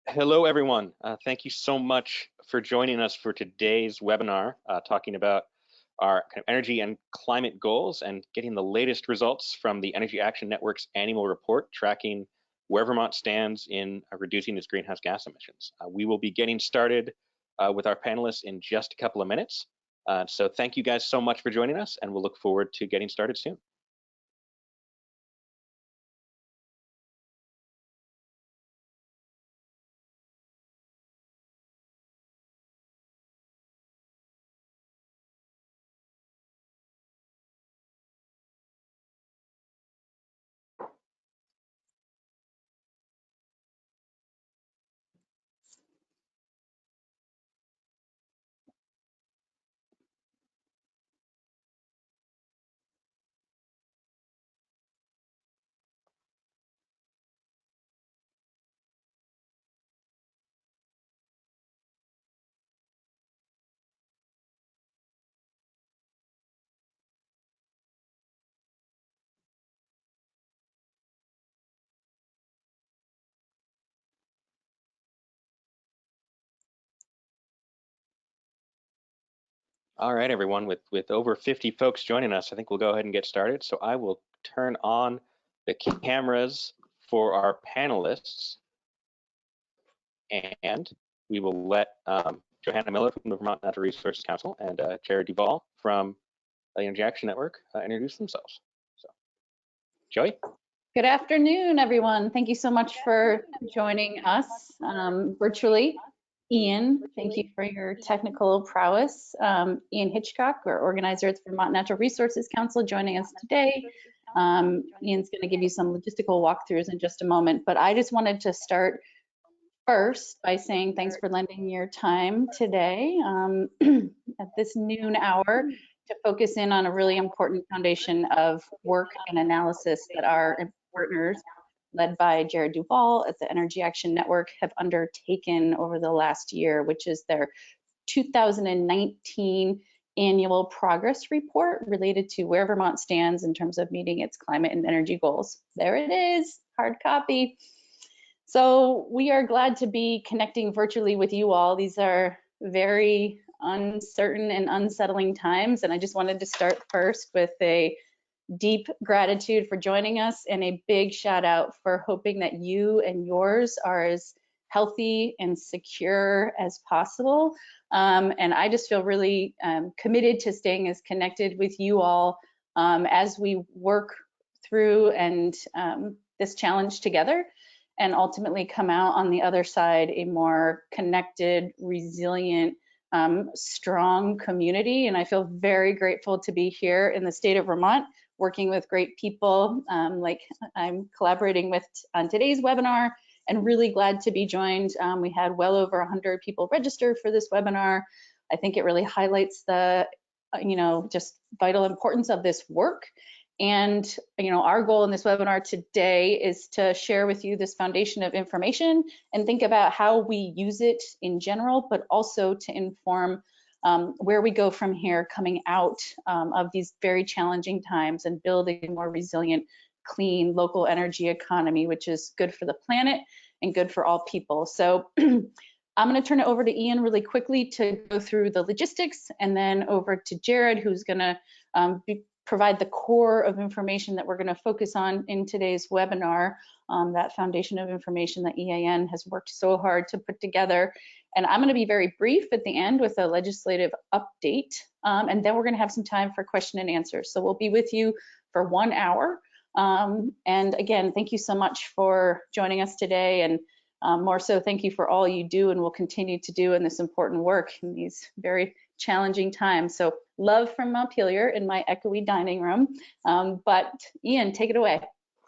Hello, everyone. Thank you so much for joining us for today's webinar, talking about our kind of energy and climate goals and getting the latest results from the Energy Action Network's annual report tracking where Vermont stands in reducing its greenhouse gas emissions. We will be getting started with our panelists in just a couple of minutes. So thank you guys so much for joining us, and we'll look forward to getting started soon. All right, everyone, with over 50 folks joining us, I think we'll go ahead and get started. So I will turn on the cameras for our panelists, and we will let Johanna Miller from the Vermont Natural Resources Council and Jared Duval from the Energy Action Network introduce themselves. So, Joey? Good afternoon, everyone. Thank you so much for joining us virtually. Ian, thank you for your technical prowess. Ian Hitchcock, our organizer at the Vermont Natural Resources Council, joining us today. Ian's going to give you some logistical walkthroughs in just a moment, but I just wanted to start first by saying thanks for lending your time today at this noon hour to focus in on a really important foundation of work and analysis that our partners led by Jared Duval at the Energy Action Network have undertaken over the last year, which is their 2019 annual progress report related to where Vermont stands in terms of meeting its climate and energy goals. There it is, hard copy. So we are glad to be connecting virtually with you all. These are very uncertain and unsettling times, and I just wanted to start first with a deep gratitude for joining us and a big shout out for hoping that you and yours are as healthy and secure as possible. And I just feel really committed to staying as connected with you all as we work through and this challenge together, and ultimately come out on the other side a more connected, resilient, strong community. And I feel very grateful to be here in the state of Vermont, working with great people like I'm collaborating with on today's webinar, and really glad to be joined. We had well over 100 people register for this webinar. I think it really highlights the, just vital importance of this work. And, our goal in this webinar today is to share with you this foundation of information and think about how we use it in general, but also to inform where we go from here coming out of these very challenging times and building a more resilient, clean local energy economy, which is good for the planet and good for all people. So I'm going to turn it over to Ian really quickly to go through the logistics, and then over to Jared, who's going to provide the core of information that we're going to focus on in today's webinar, that foundation of information that EAN has worked so hard to put together. And I'm going to be very brief at the end with a legislative update, and then we're going to have some time for question and answer. So we'll be with you for 1 hour. And again, thank you so much for joining us today, and more so, thank you for all you do and will continue to do in this important work in these very challenging times. So love from Montpelier in my echoey dining room. But Ian, take it away.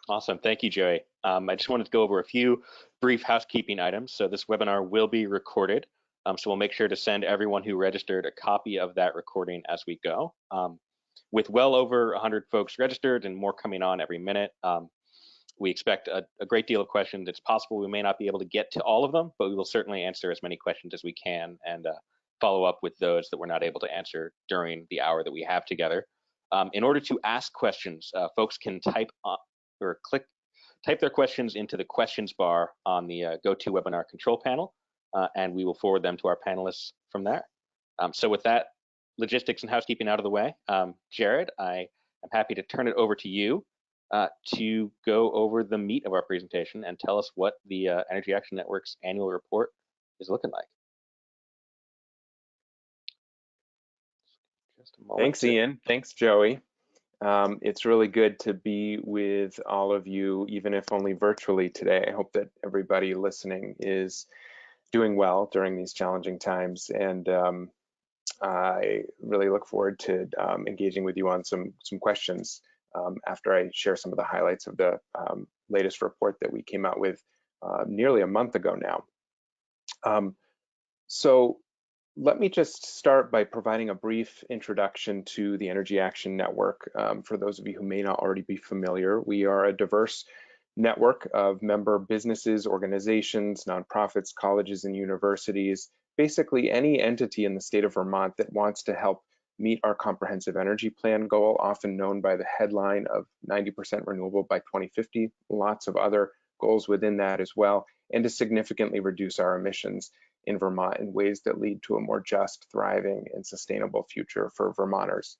Awesome, thank you, Joey. I just wanted to go over a few brief housekeeping items. So this webinar will be recorded. So we'll make sure to send everyone who registered a copy of that recording as we go. With well over 100 folks registered and more coming on every minute, we expect a great deal of questions. It's possible we may not be able to get to all of them, but we will certainly answer as many questions as we can and follow up with those that we're not able to answer during the hour that we have together. In order to ask questions, folks can type or click type their questions into the questions bar on the GoToWebinar control panel, and we will forward them to our panelists from there. So with that logistics and housekeeping out of the way, Jared, I am happy to turn it over to you to go over the meat of our presentation and tell us what the Energy Action Network's annual report is looking like. Just a moment. Thanks, Ian. Thanks, Joey. It's really good to be with all of you, even if only virtually today. I hope that everybody listening is doing well during these challenging times, and I really look forward to engaging with you on some questions after I share some of the highlights of the latest report that we came out with nearly a month ago now. So let me just start by providing a brief introduction to the Energy Action Network. For those of you who may not already be familiar, we are a diverse network of member businesses, organizations, nonprofits, colleges, and universities, basically any entity in the state of Vermont that wants to help meet our comprehensive energy plan goal, often known by the headline of 90% renewable by 2050, lots of other goals within that as well, and to significantly reduce our emissions in Vermont in ways that lead to a more just, thriving, and sustainable future for Vermonters.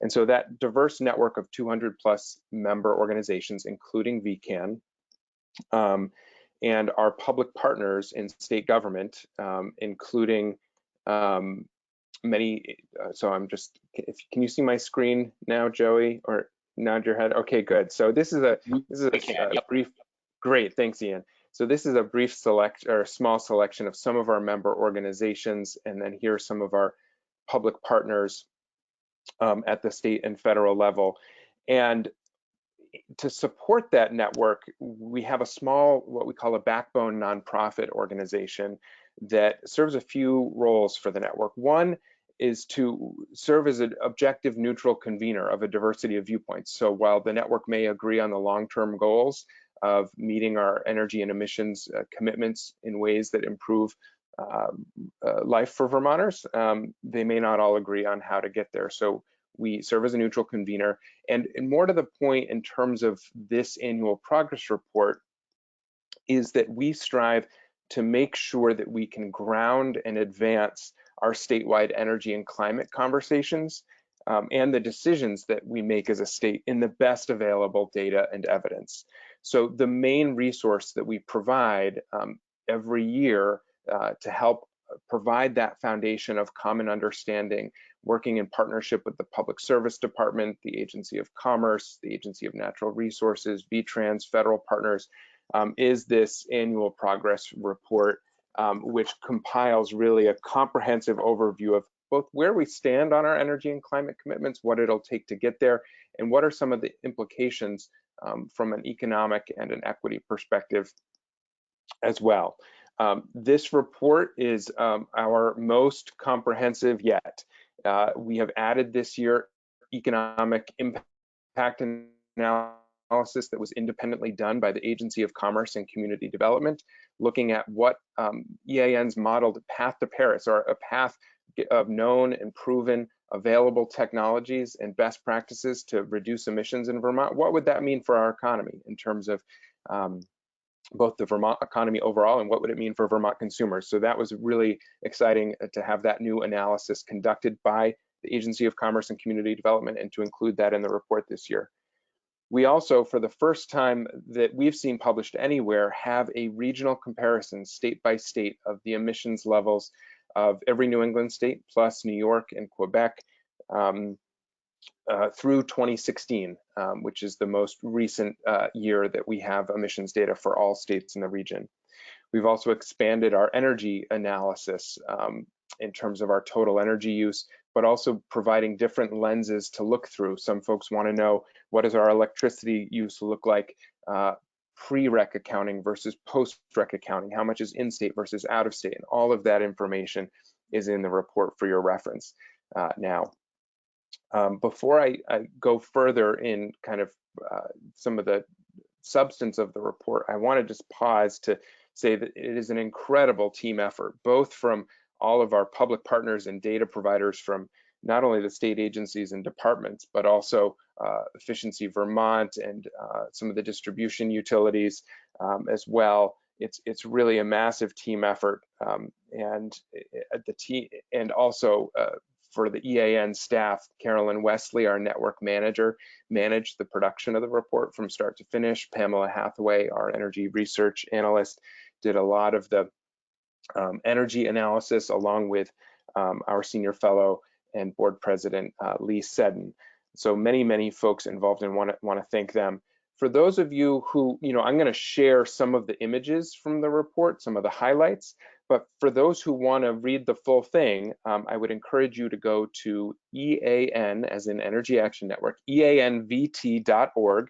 And so that diverse network of 200 plus member organizations, including VECAN, and our public partners in state government, including many, so I'm just, can you see my screen now, Joey, or nod your head? Okay, good. So this is a brief, great, thanks, Ian. So this is a brief small selection of some of our member organizations, and then here are some of our public partners at the state and federal level. And to support that network, we have a small, what we call a backbone nonprofit organization that serves a few roles for the network. One is to serve as an objective neutral convener of a diversity of viewpoints. So while the network may agree on the long-term goals of meeting our energy and emissions commitments in ways that improve life for Vermonters, they may not all agree on how to get there. So we serve as a neutral convener. And more to the point in terms of this annual progress report is that we strive to make sure that we can ground and advance our statewide energy and climate conversations and the decisions that we make as a state in the best available data and evidence. So the main resource that we provide every year to help provide that foundation of common understanding, working in partnership with the Public Service Department, the Agency of Commerce, the Agency of Natural Resources, VTrans, federal partners, is this annual progress report, which compiles really a comprehensive overview of both where we stand on our energy and climate commitments, what it'll take to get there, and what are some of the implications from an economic and an equity perspective as well. This report is our most comprehensive yet. We have added this year economic impact analysis that was independently done by the Agency of Commerce and Community Development, looking at what EAN's modeled path to Paris, or a path of known and proven available technologies and best practices to reduce emissions in Vermont. What would that mean for our economy in terms of both the Vermont economy overall and what would it mean for Vermont consumers? So that was really exciting to have that new analysis conducted by the Agency of Commerce and Community Development and to include that in the report this year. We also, for the first time that we've seen published anywhere, have a regional comparison state by state of the emissions levels of every New England state plus New York and Quebec through 2016, which is the most recent year that we have emissions data for all states in the region. We've also expanded our energy analysis in terms of our total energy use, but also providing different lenses to look through. Some folks want to know, what does our electricity use look like pre-rec accounting versus post-rec accounting? How much is in-state versus out-of-state? And all of that information is in the report for your reference now. Before I go further in kind of some of the substance of the report, I want to just pause to say that it is an incredible team effort, both from all of our public partners and data providers from not only the state agencies and departments, but also Efficiency Vermont and some of the distribution utilities as well. It's really a massive team effort, and also for the EAN staff, Carolyn Wesley, our network manager, managed the production of the report from start to finish. Pamela Hathaway, our energy research analyst, did a lot of the energy analysis, along with our senior fellow and board president, Lee Seddon. So many folks involved, and want to thank them. For those of you who, I'm going to share some of the images from the report, some of the highlights, but for those who want to read the full thing, I would encourage you to go to EAN, as in Energy Action Network, EANVT.org.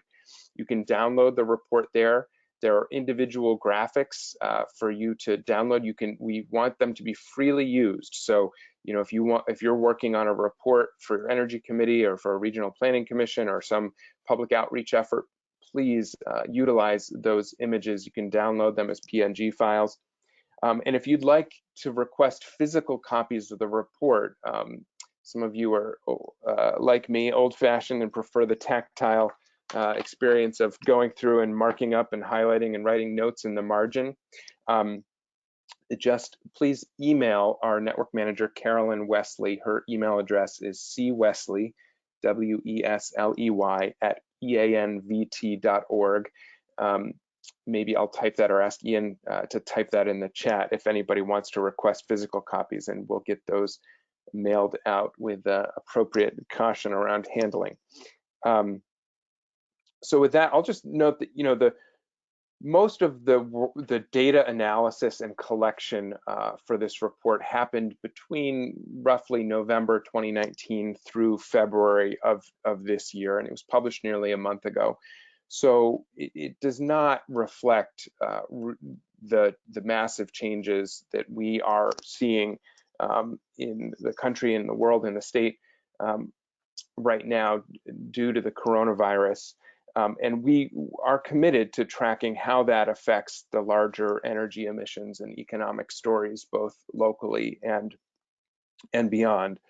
You can download the report there. There are individual graphics for you to download. We want them to be freely used. So, if you're working on a report for your energy committee or for a regional planning commission or some public outreach effort, please utilize those images. You can download them as PNG files. And if you'd like to request physical copies of the report, some of you are like me, old-fashioned, and prefer the tactile experience of going through and marking up and highlighting and writing notes in the margin. Just please email our network manager, Carolyn Wesley. Her email address is cwesley, W-E-S-L-E-Y, at EANVT.org. Maybe I'll type that, or ask Ian to type that in the chat if anybody wants to request physical copies, and we'll get those mailed out with appropriate caution around handling. So with that, I'll just note that most of the data analysis and collection for this report happened between roughly November 2019 through February of this year, and it was published nearly a month ago. So it does not reflect the massive changes that we are seeing in the country, in the world, in the state right now due to the coronavirus. And we are committed to tracking how that affects the larger energy emissions and economic stories, both locally and beyond.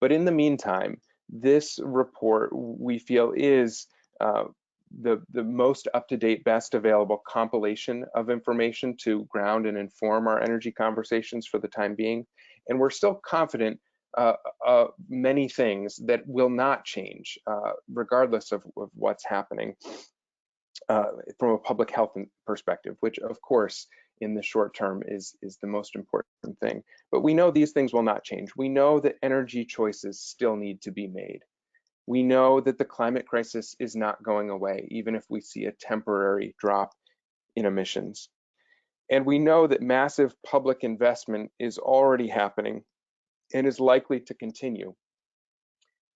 But in the meantime, this report, we feel, is the most up-to-date, best available compilation of information to ground and inform our energy conversations for the time being. And we're still confident many things that will not change, regardless of what's happening from a public health perspective, which of course in the short term is the most important thing. But we know these things will not change. We know that energy choices still need to be made. We know that the climate crisis is not going away, even if we see a temporary drop in emissions. And we know that massive public investment is already happening and is likely to continue.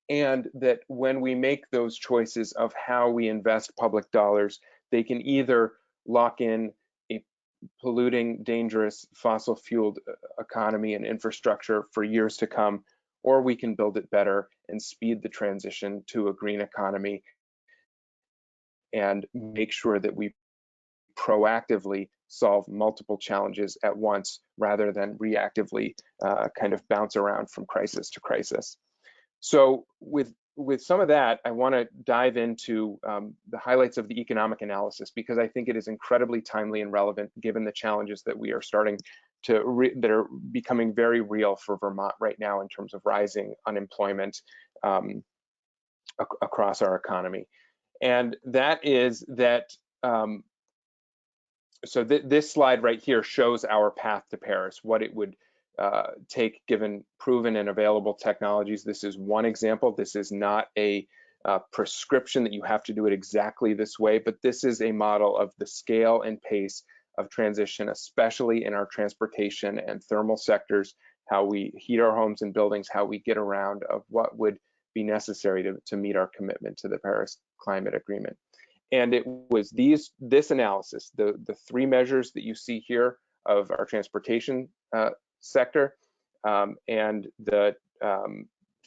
And that when we make those choices of how we invest public dollars, they can either lock in a polluting, dangerous, fossil-fueled economy and infrastructure for years to come, or we can build it better and speed the transition to a green economy and make sure that we proactively solve multiple challenges at once rather than reactively kind of bounce around from crisis to crisis. So with some of that, I want to dive into the highlights of the economic analysis, because I think it is incredibly timely and relevant given the challenges that we are starting to that are becoming very real for Vermont right now in terms of rising unemployment across our economy. And that is that so this slide right here shows our path to Paris, what it would take given proven and available technologies. This is one example. This is not a prescription that you have to do it exactly this way, but this is a model of the scale and pace of transition, especially in our transportation and thermal sectors, how we heat our homes and buildings, how we get around, of what would be necessary to meet our commitment to the Paris Climate Agreement. And it was this analysis, the three measures that you see here of our transportation sector and the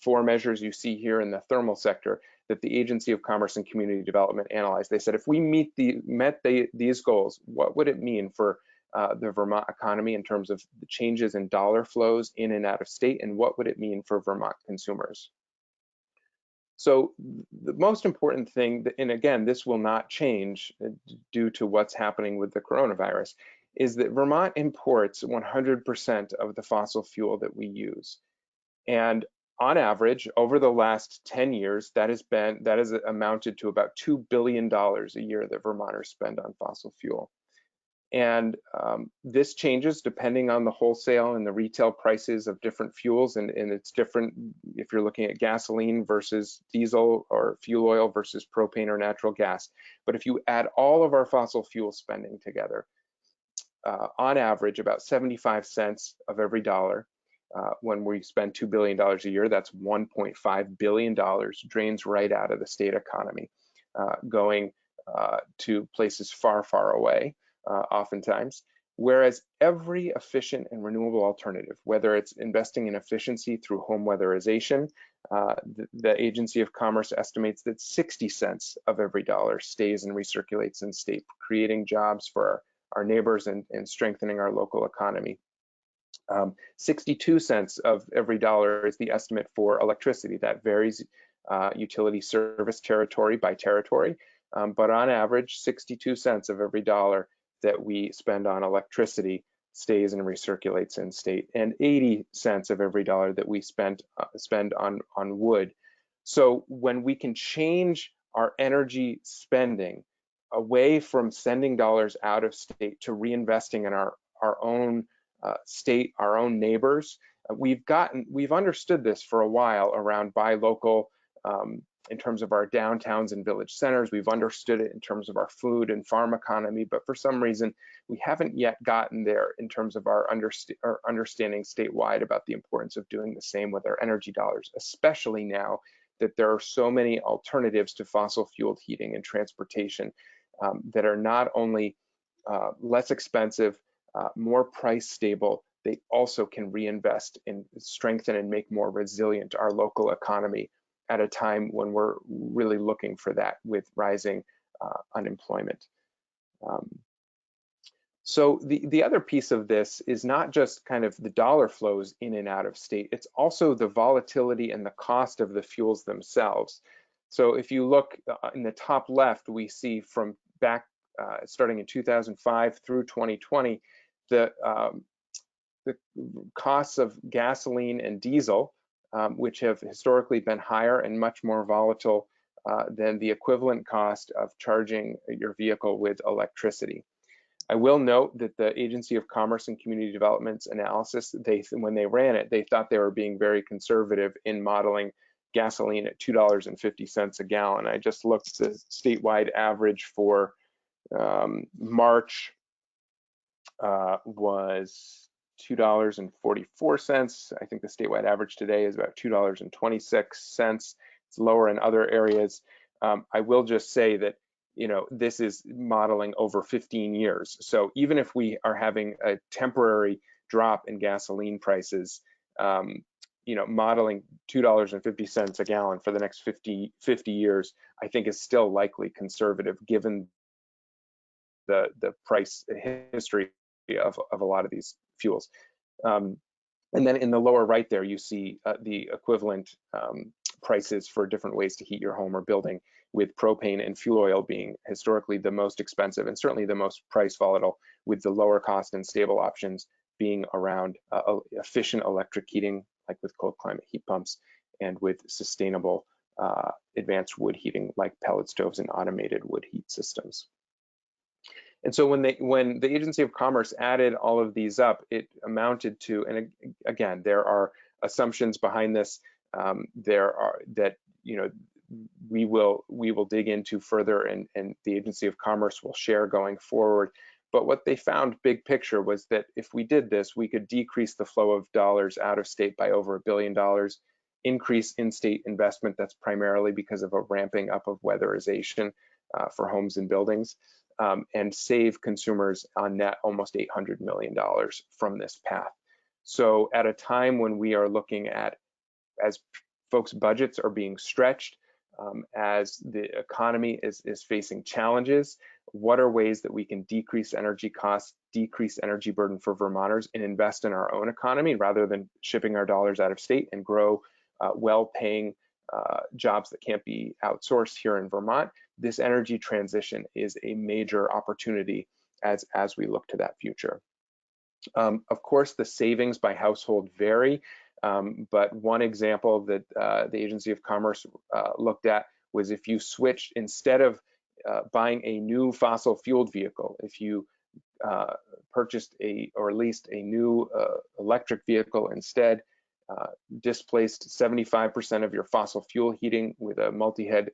four measures you see here in the thermal sector that the Agency of Commerce and Community Development analyzed. They said, if we met these goals, what would it mean for the Vermont economy in terms of the changes in dollar flows in and out of state, and what would it mean for Vermont consumers. So the most important thing, and again, this will not change due to what's happening with the coronavirus, is that Vermont imports 100% of the fossil fuel that we use. And on average, over the last 10 years, that has amounted to about $2 billion a year that Vermonters spend on fossil fuel. And this changes depending on the wholesale and the retail prices of different fuels, and it's different if you're looking at gasoline versus diesel, or fuel oil versus propane or natural gas. But if you add all of our fossil fuel spending together, on average, about 75 cents of every dollar, when we spend $2 billion a year, that's $1.5 billion drains right out of the state economy, going to places far, far away. Oftentimes, whereas every efficient and renewable alternative, whether it's investing in efficiency through home weatherization, the Agency of Commerce estimates that 60 cents of every dollar stays and recirculates in state, creating jobs for our neighbors and strengthening our local economy. 62 cents of every dollar is the estimate for electricity. That varies utility service territory by territory, but on average, 62 cents of every dollar that we spend on electricity stays and recirculates in state, and 80 cents of every dollar that we spend on wood. So when we can change our energy spending away from sending dollars out of state to reinvesting in our own state, our own neighbors, we've understood this for a while around buy local. In terms of our downtowns and village centers, we've understood it in terms of our food and farm economy, but for some reason, we haven't yet gotten there in terms of our understanding statewide about the importance of doing the same with our energy dollars, especially now that there are so many alternatives to fossil fueled heating and transportation that are not only less expensive, more price stable, they also can reinvest and strengthen and make more resilient our local economy at a time when we're really looking for that with rising unemployment. So the other piece of this is not just kind of the dollar flows in and out of state, it's also the volatility and the cost of the fuels themselves. So if you look in the top left, we see from back starting in 2005 through 2020, the costs of gasoline and diesel, which have historically been higher and much more volatile than the equivalent cost of charging your vehicle with electricity. I will note that the Agency of Commerce and Community Development's analysis, when they ran it, they thought they were being very conservative in modeling gasoline at $2.50 a gallon. I just looked at the statewide average for March was $2.44. I think the statewide average today is about $2.26. It's lower in other areas. I will just say that, you know, this is modeling over 15 years. So even if we are having a temporary drop in gasoline prices, you know, modeling $2.50 a gallon for the next 50 years, I think is still likely conservative given the price history of a lot of these fuels. And then in the lower right there, you see the equivalent prices for different ways to heat your home or building, with propane and fuel oil being historically the most expensive and certainly the most price volatile, with the lower cost and stable options being around efficient electric heating, like with cold climate heat pumps, and with sustainable advanced wood heating, like pellet stoves and automated wood heat systems. And so when the Agency of Commerce added all of these up, it amounted to, and again, there are assumptions behind this. There are that, you know, we will dig into further, and the Agency of Commerce will share going forward. But what they found big picture was that if we did this, we could decrease the flow of dollars out of state by over $1 billion, increase in-state investment, that's primarily because of a ramping up of weatherization for homes and buildings, and save consumers on net almost $800 million from this path. So at a time when we are looking at, as folks' budgets are being stretched, as the economy is facing challenges, what are ways that we can decrease energy costs, decrease energy burden for Vermonters and invest in our own economy rather than shipping our dollars out of state and grow well-paying jobs that can't be outsourced here in Vermont, this energy transition is a major opportunity as we look to that future. Of course, the savings by household vary, but one example that the Agency of Commerce looked at was if you switched, instead of buying a new fossil fueled vehicle, if you purchased or leased a new electric vehicle instead, displaced 75% of your fossil fuel heating with a multi-head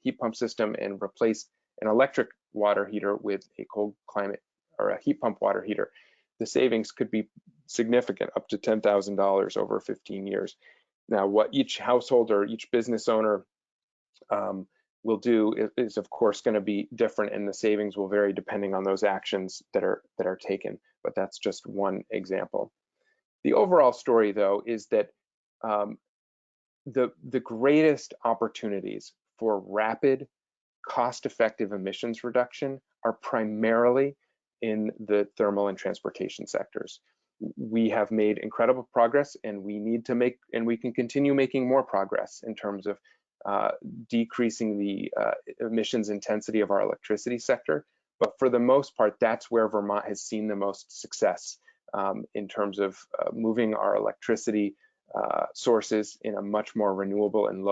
heat pump system and replaced an electric water heater with a cold climate or a heat pump water heater, the savings could be significant, up to $10,000 over 15 years. Now, what each household or each business owner will do is of course going to be different, and the savings will vary depending on those actions that are taken, but that's just one example. The overall story, though, is that the greatest opportunities for rapid, cost-effective emissions reduction are primarily in the thermal and transportation sectors. We have made incredible progress, and we need to make, and we can continue making more progress in terms of decreasing the emissions intensity of our electricity sector. But for the most part, that's where Vermont has seen the most success in terms of moving our electricity sources in a much more renewable and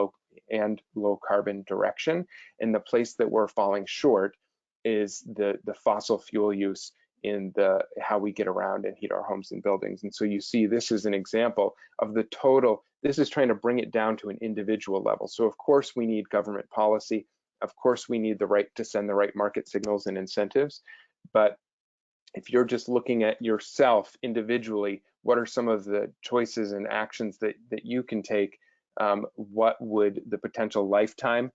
low carbon direction. And the place that we're falling short is the fossil fuel use in how we get around and heat our homes and buildings. And so you see, this is an example of the total. This is trying to bring it down to an individual level. So of course we need government policy. Of course we need the right to send the right market signals and incentives. But if you're just looking at yourself individually, what are some of the choices and actions that you can take? What would the potential lifetime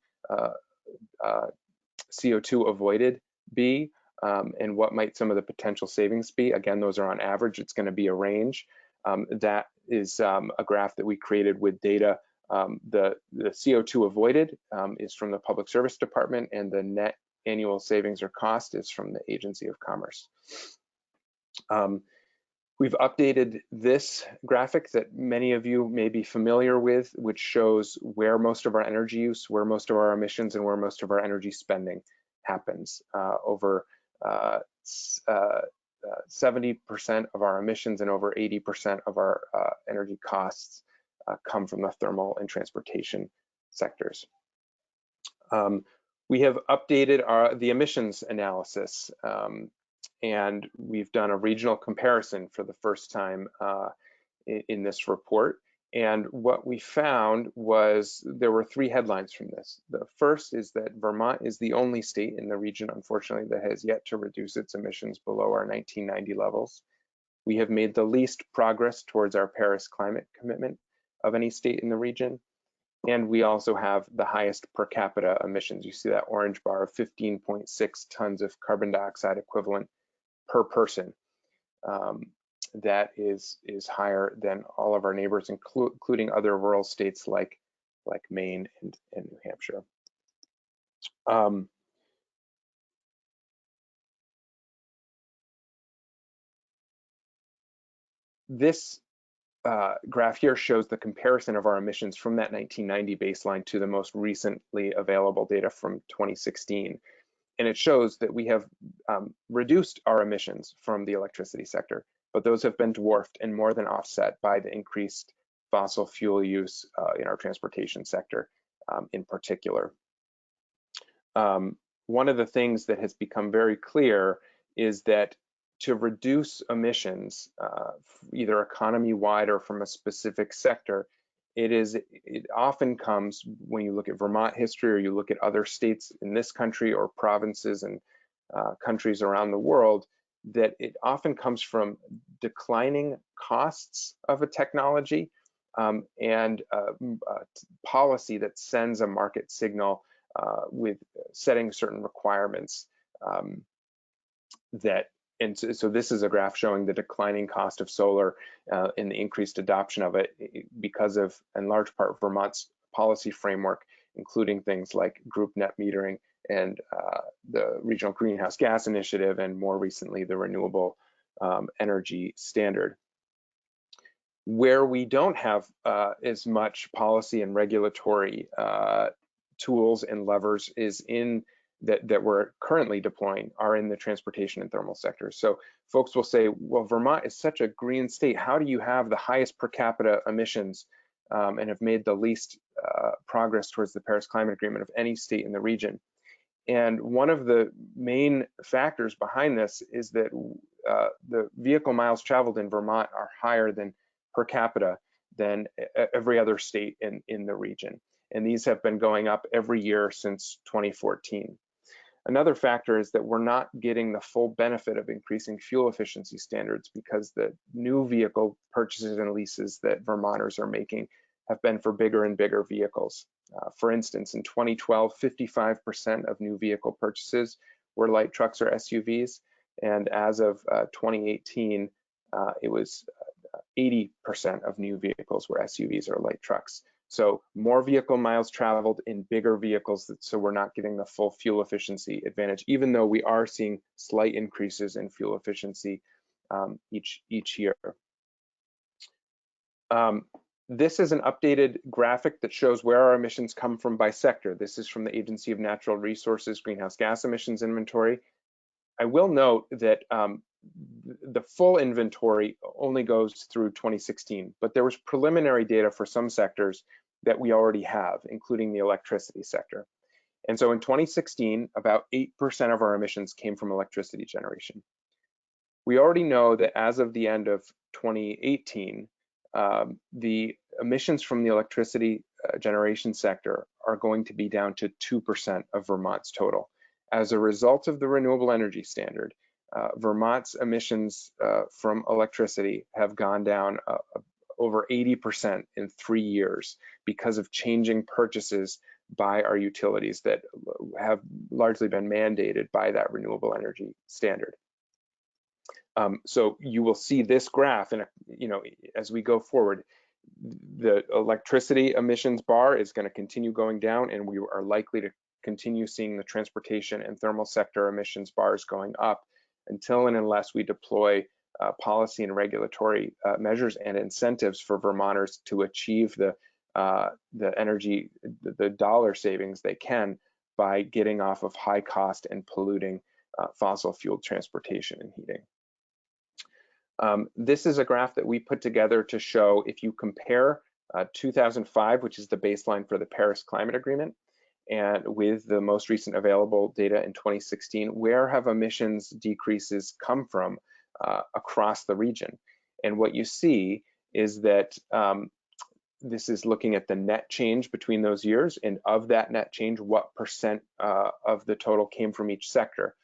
CO2 avoided be? And what might some of the potential savings be? Again, those are on average. It's going to be a range. That is a graph that we created with data. The CO2 avoided is from the Public Service Department, and the net annual savings or cost is from the Agency of Commerce. We've updated this graphic that many of you may be familiar with, which shows where most of our energy use, where most of our emissions, and where most of our energy spending happens. Over 70% of our emissions and over 80% of our energy costs come from the thermal and transportation sectors. We have updated the emissions analysis, and we've done a regional comparison for the first time in this report. And what we found was there were three headlines from this. The first is that Vermont is the only state in the region, unfortunately, that has yet to reduce its emissions below our 1990 levels. We have made the least progress towards our Paris climate commitment of any state in the region. And we also have the highest per capita emissions. You see that orange bar of 15.6 tons of carbon dioxide equivalent per person. That is higher than all of our neighbors, including other rural states like Maine and New Hampshire. This graph here shows the comparison of our emissions from that 1990 baseline to the most recently available data from 2016. And it shows that we have reduced our emissions from the electricity sector, but those have been dwarfed and more than offset by the increased fossil fuel use in our transportation sector in particular. One of the things that has become very clear is that to reduce emissions, either economy-wide or from a specific sector, it often comes, when you look at Vermont history or you look at other states in this country or provinces and countries around the world, that it often comes from declining costs of a technology and policy that sends a market signal with setting certain requirements and so this is a graph showing the declining cost of solar and the increased adoption of it because of, in large part, Vermont's policy framework, including things like group net metering and the Regional Greenhouse Gas Initiative, and more recently, the Renewable energy standard. Where we don't have as much policy and regulatory tools and levers is in that we're currently deploying are in the transportation and thermal sectors. So folks will say, well, Vermont is such a green state. How do you have the highest per capita emissions and have made the least progress towards the Paris Climate Agreement of any state in the region? And one of the main factors behind this is that the vehicle miles traveled in Vermont are higher than per capita than every other state in the region. And these have been going up every year since 2014. Another factor is that we're not getting the full benefit of increasing fuel efficiency standards because the new vehicle purchases and leases that Vermonters are making have been for bigger and bigger vehicles. For instance, in 2012, 55% of new vehicle purchases were light trucks or SUVs, and as of 2018, it was 80% of new vehicles were SUVs or light trucks. So more vehicle miles traveled in bigger vehicles, so we're not getting the full fuel efficiency advantage, even though we are seeing slight increases in fuel efficiency each year. This is an updated graphic that shows where our emissions come from by sector. This is from the Agency of Natural Resources Greenhouse Gas Emissions Inventory. I will note that the full inventory only goes through 2016, but there was preliminary data for some sectors that we already have, including the electricity sector. And so in 2016, about 8% of our emissions came from electricity generation. We already know that as of the end of 2018, the emissions from the electricity generation sector are going to be down to 2% of Vermont's total. As a result of the renewable energy standard, Vermont's emissions from electricity have gone down over 80% in 3 years because of changing purchases by our utilities that have largely been mandated by that renewable energy standard. So you will see this graph, and as we go forward, the electricity emissions bar is going to continue going down, and we are likely to continue seeing the transportation and thermal sector emissions bars going up until and unless we deploy policy and regulatory measures and incentives for Vermonters to achieve the dollar savings they can by getting off of high cost and polluting fossil fuel transportation and heating. This is a graph that we put together to show if you compare 2005, which is the baseline for the Paris Climate Agreement, and with the most recent available data in 2016, where have emissions decreases come from across the region? And what you see is that this is looking at the net change between those years, and of that net change, what percent of the total came from each sector.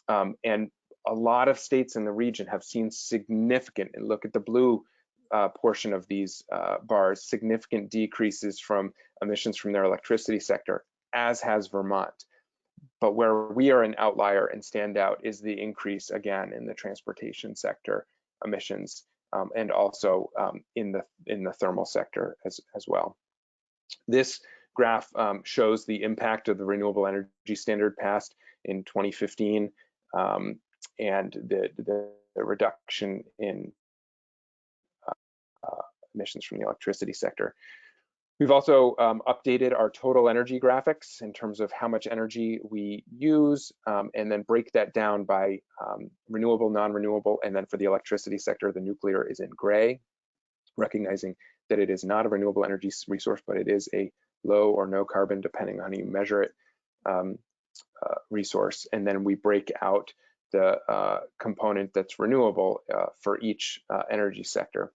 And a lot of states in the region have seen significant, and look at the blue portion of these bars, significant decreases from emissions from their electricity sector, as has Vermont. But where we are an outlier and stand out is the increase, again, in the transportation sector emissions, and also in the thermal sector as well. This graph shows the impact of the renewable energy standard passed in 2015 and the reduction in emissions from the electricity sector. We've also updated our total energy graphics in terms of how much energy we use, and then break that down by renewable, non-renewable, and then for the electricity sector, the nuclear is in gray, recognizing that it is not a renewable energy resource, but it is a low or no carbon, depending on how you measure it, resource. And then we break out the component that's renewable for each energy sector.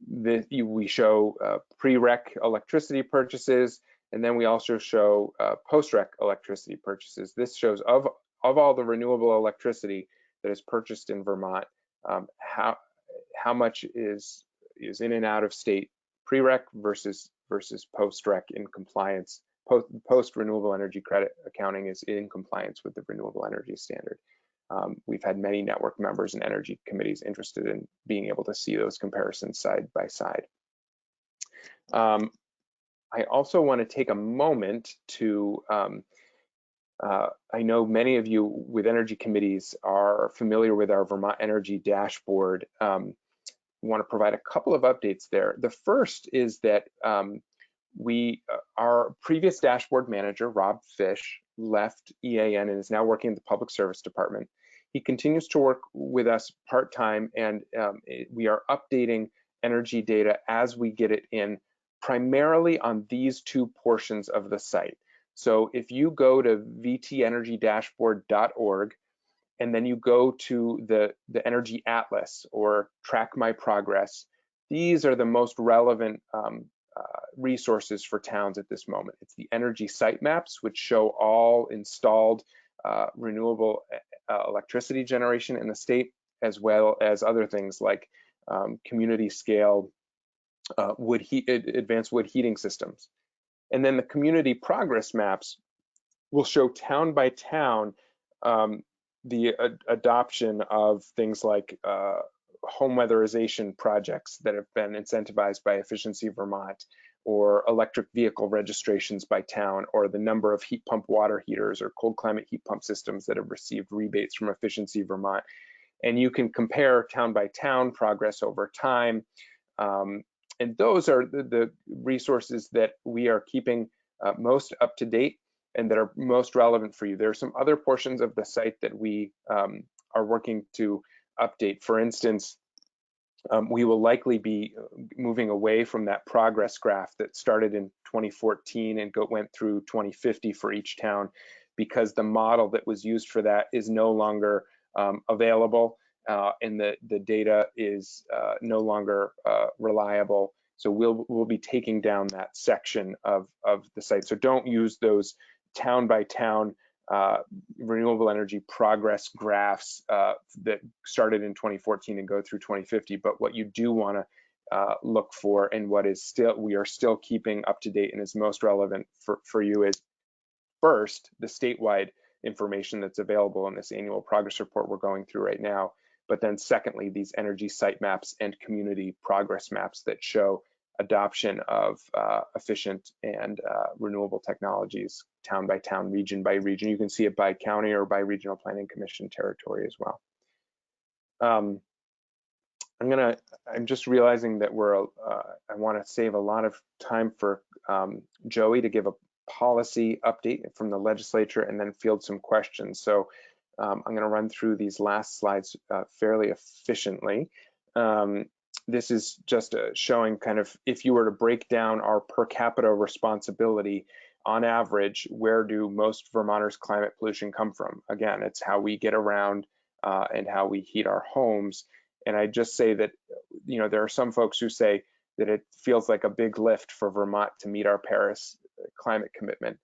We show pre-rec electricity purchases, and then we also show post-rec electricity purchases. This shows of all the renewable electricity that is purchased in Vermont, how much is in and out of state pre-rec versus post-rec in compliance. Post renewable energy credit accounting is in compliance with the renewable energy standard. We've had many network members and energy committees interested in being able to see those comparisons side by side. I also want to take a moment to, I know many of you with energy committees are familiar with our Vermont Energy Dashboard, want to provide a couple of updates there. The first is that our previous dashboard manager, Rob Fish, left EAN and is now working in the Public Service Department. He continues to work with us part-time, and we are updating energy data as we get it in, primarily on these two portions of the site. So if you go to vtenergydashboard.org, and then you go to the Energy Atlas or Track My Progress, these are the most relevant resources for towns at this moment. It's the energy site maps, which show all installed renewable electricity generation in the state, as well as other things like community scale advanced wood heating systems. And then the community progress maps will show town by town the adoption of things like home weatherization projects that have been incentivized by Efficiency Vermont, or electric vehicle registrations by town, or the number of heat pump water heaters or cold climate heat pump systems that have received rebates from Efficiency Vermont. And you can compare town by town progress over time. And those are the resources that we are keeping most up to date and that are most relevant for you. There are some other portions of the site that we are working to update. For instance, we will likely be moving away from that progress graph that started in 2014 and went through 2050 for each town, because the model that was used for that is no longer available, and the data is no longer reliable. So we'll be taking down that section of the site. So don't use those town by town renewable energy progress graphs that started in 2014 and go through 2050. But what you do want to look for, and what is we are still keeping up to date and is most relevant for you, is first the statewide information that's available in this annual progress report we're going through right now. But then secondly, these energy site maps and community progress maps that show adoption of efficient and renewable technologies, town by town, region by region. You can see it by county or by regional planning commission territory as well. I'm just realizing that I want to save a lot of time for Joey to give a policy update from the legislature and then field some questions. So I'm going to run through these last slides fairly efficiently. This is just showing kind of, if you were to break down our per capita responsibility, on average, where do most Vermonters' climate pollution come from? Again, it's how we get around and how we heat our homes. And I just say that, you know, there are some folks who say that it feels like a big lift for Vermont to meet our Paris climate commitment.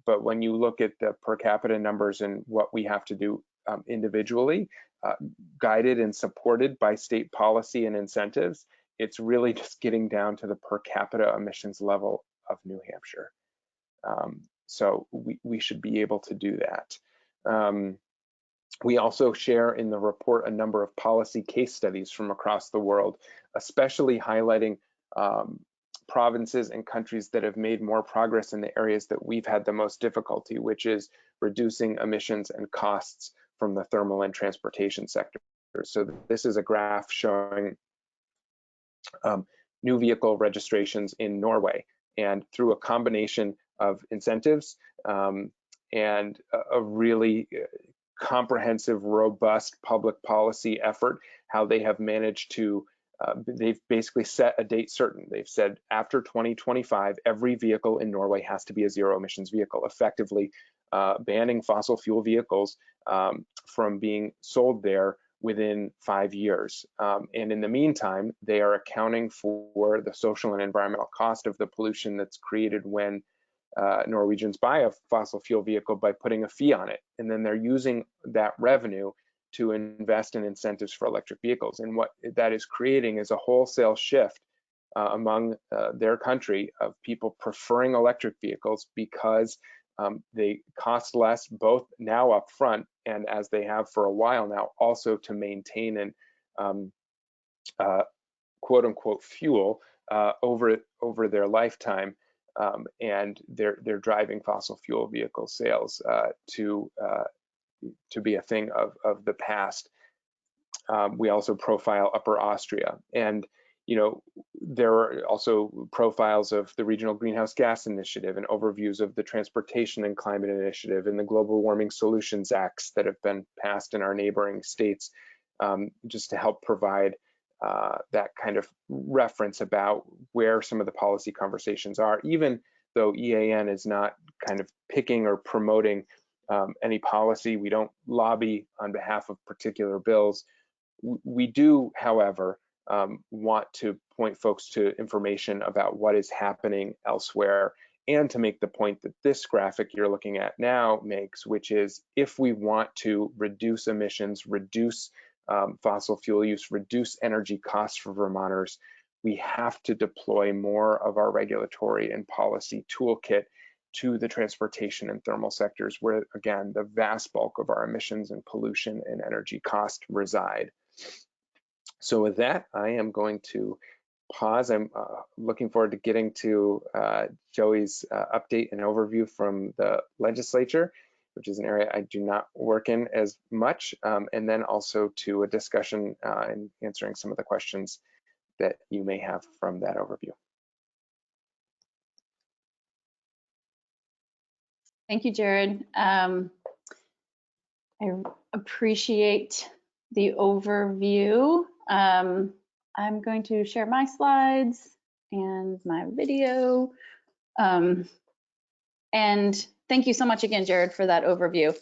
But when you look at the per capita numbers and what we have to do individually, guided and supported by state policy and incentives, it's really just getting down to the per capita emissions level of New Hampshire. So we should be able to do that. We also share in the report a number of policy case studies from across the world, especially highlighting provinces and countries that have made more progress in the areas that we've had the most difficulty, which is reducing emissions and costs from the thermal and transportation sector. So this is a graph showing new vehicle registrations in Norway, and through a combination of incentives and a really comprehensive, robust public policy effort, how they have managed to, they've basically set a date certain. They've said after 2025, every vehicle in Norway has to be a zero emissions vehicle, effectively banning fossil fuel vehicles from being sold there within 5 years. And in the meantime, they are accounting for the social and environmental cost of the pollution that's created when Norwegians buy a fossil fuel vehicle by putting a fee on it. And then they're using that revenue to invest in incentives for electric vehicles. And what that is creating is a wholesale shift among their country of people preferring electric vehicles because they cost less, both now up front and as they have for a while now, also to maintain and quote unquote fuel over their lifetime. And they're driving fossil fuel vehicle sales to to be a thing of the past. We also profile Upper Austria, and there are also profiles of the Regional Greenhouse Gas Initiative and overviews of the Transportation and Climate Initiative and the Global Warming Solutions Acts that have been passed in our neighboring states, just to help provide that kind of reference about where some of the policy conversations are, even though EAN is not kind of picking or promoting any policy. We don't lobby on behalf of particular bills. We do, however, want to point folks to information about what is happening elsewhere, and to make the point that this graphic you're looking at now makes, which is if we want to reduce emissions, reduce fossil fuel use, reduce energy costs for Vermonters, we have to deploy more of our regulatory and policy toolkit to the transportation and thermal sectors, where, again, the vast bulk of our emissions and pollution and energy cost reside. So with that, I am going to pause. I'm looking forward to getting to Joey's update and overview from the legislature, which is an area I do not work in as much, and then also to a discussion and answering some of the questions that you may have from that overview. Thank you, Jared. I appreciate the overview. I'm going to share my slides and my video. And thank you so much again, Jared, for that overview.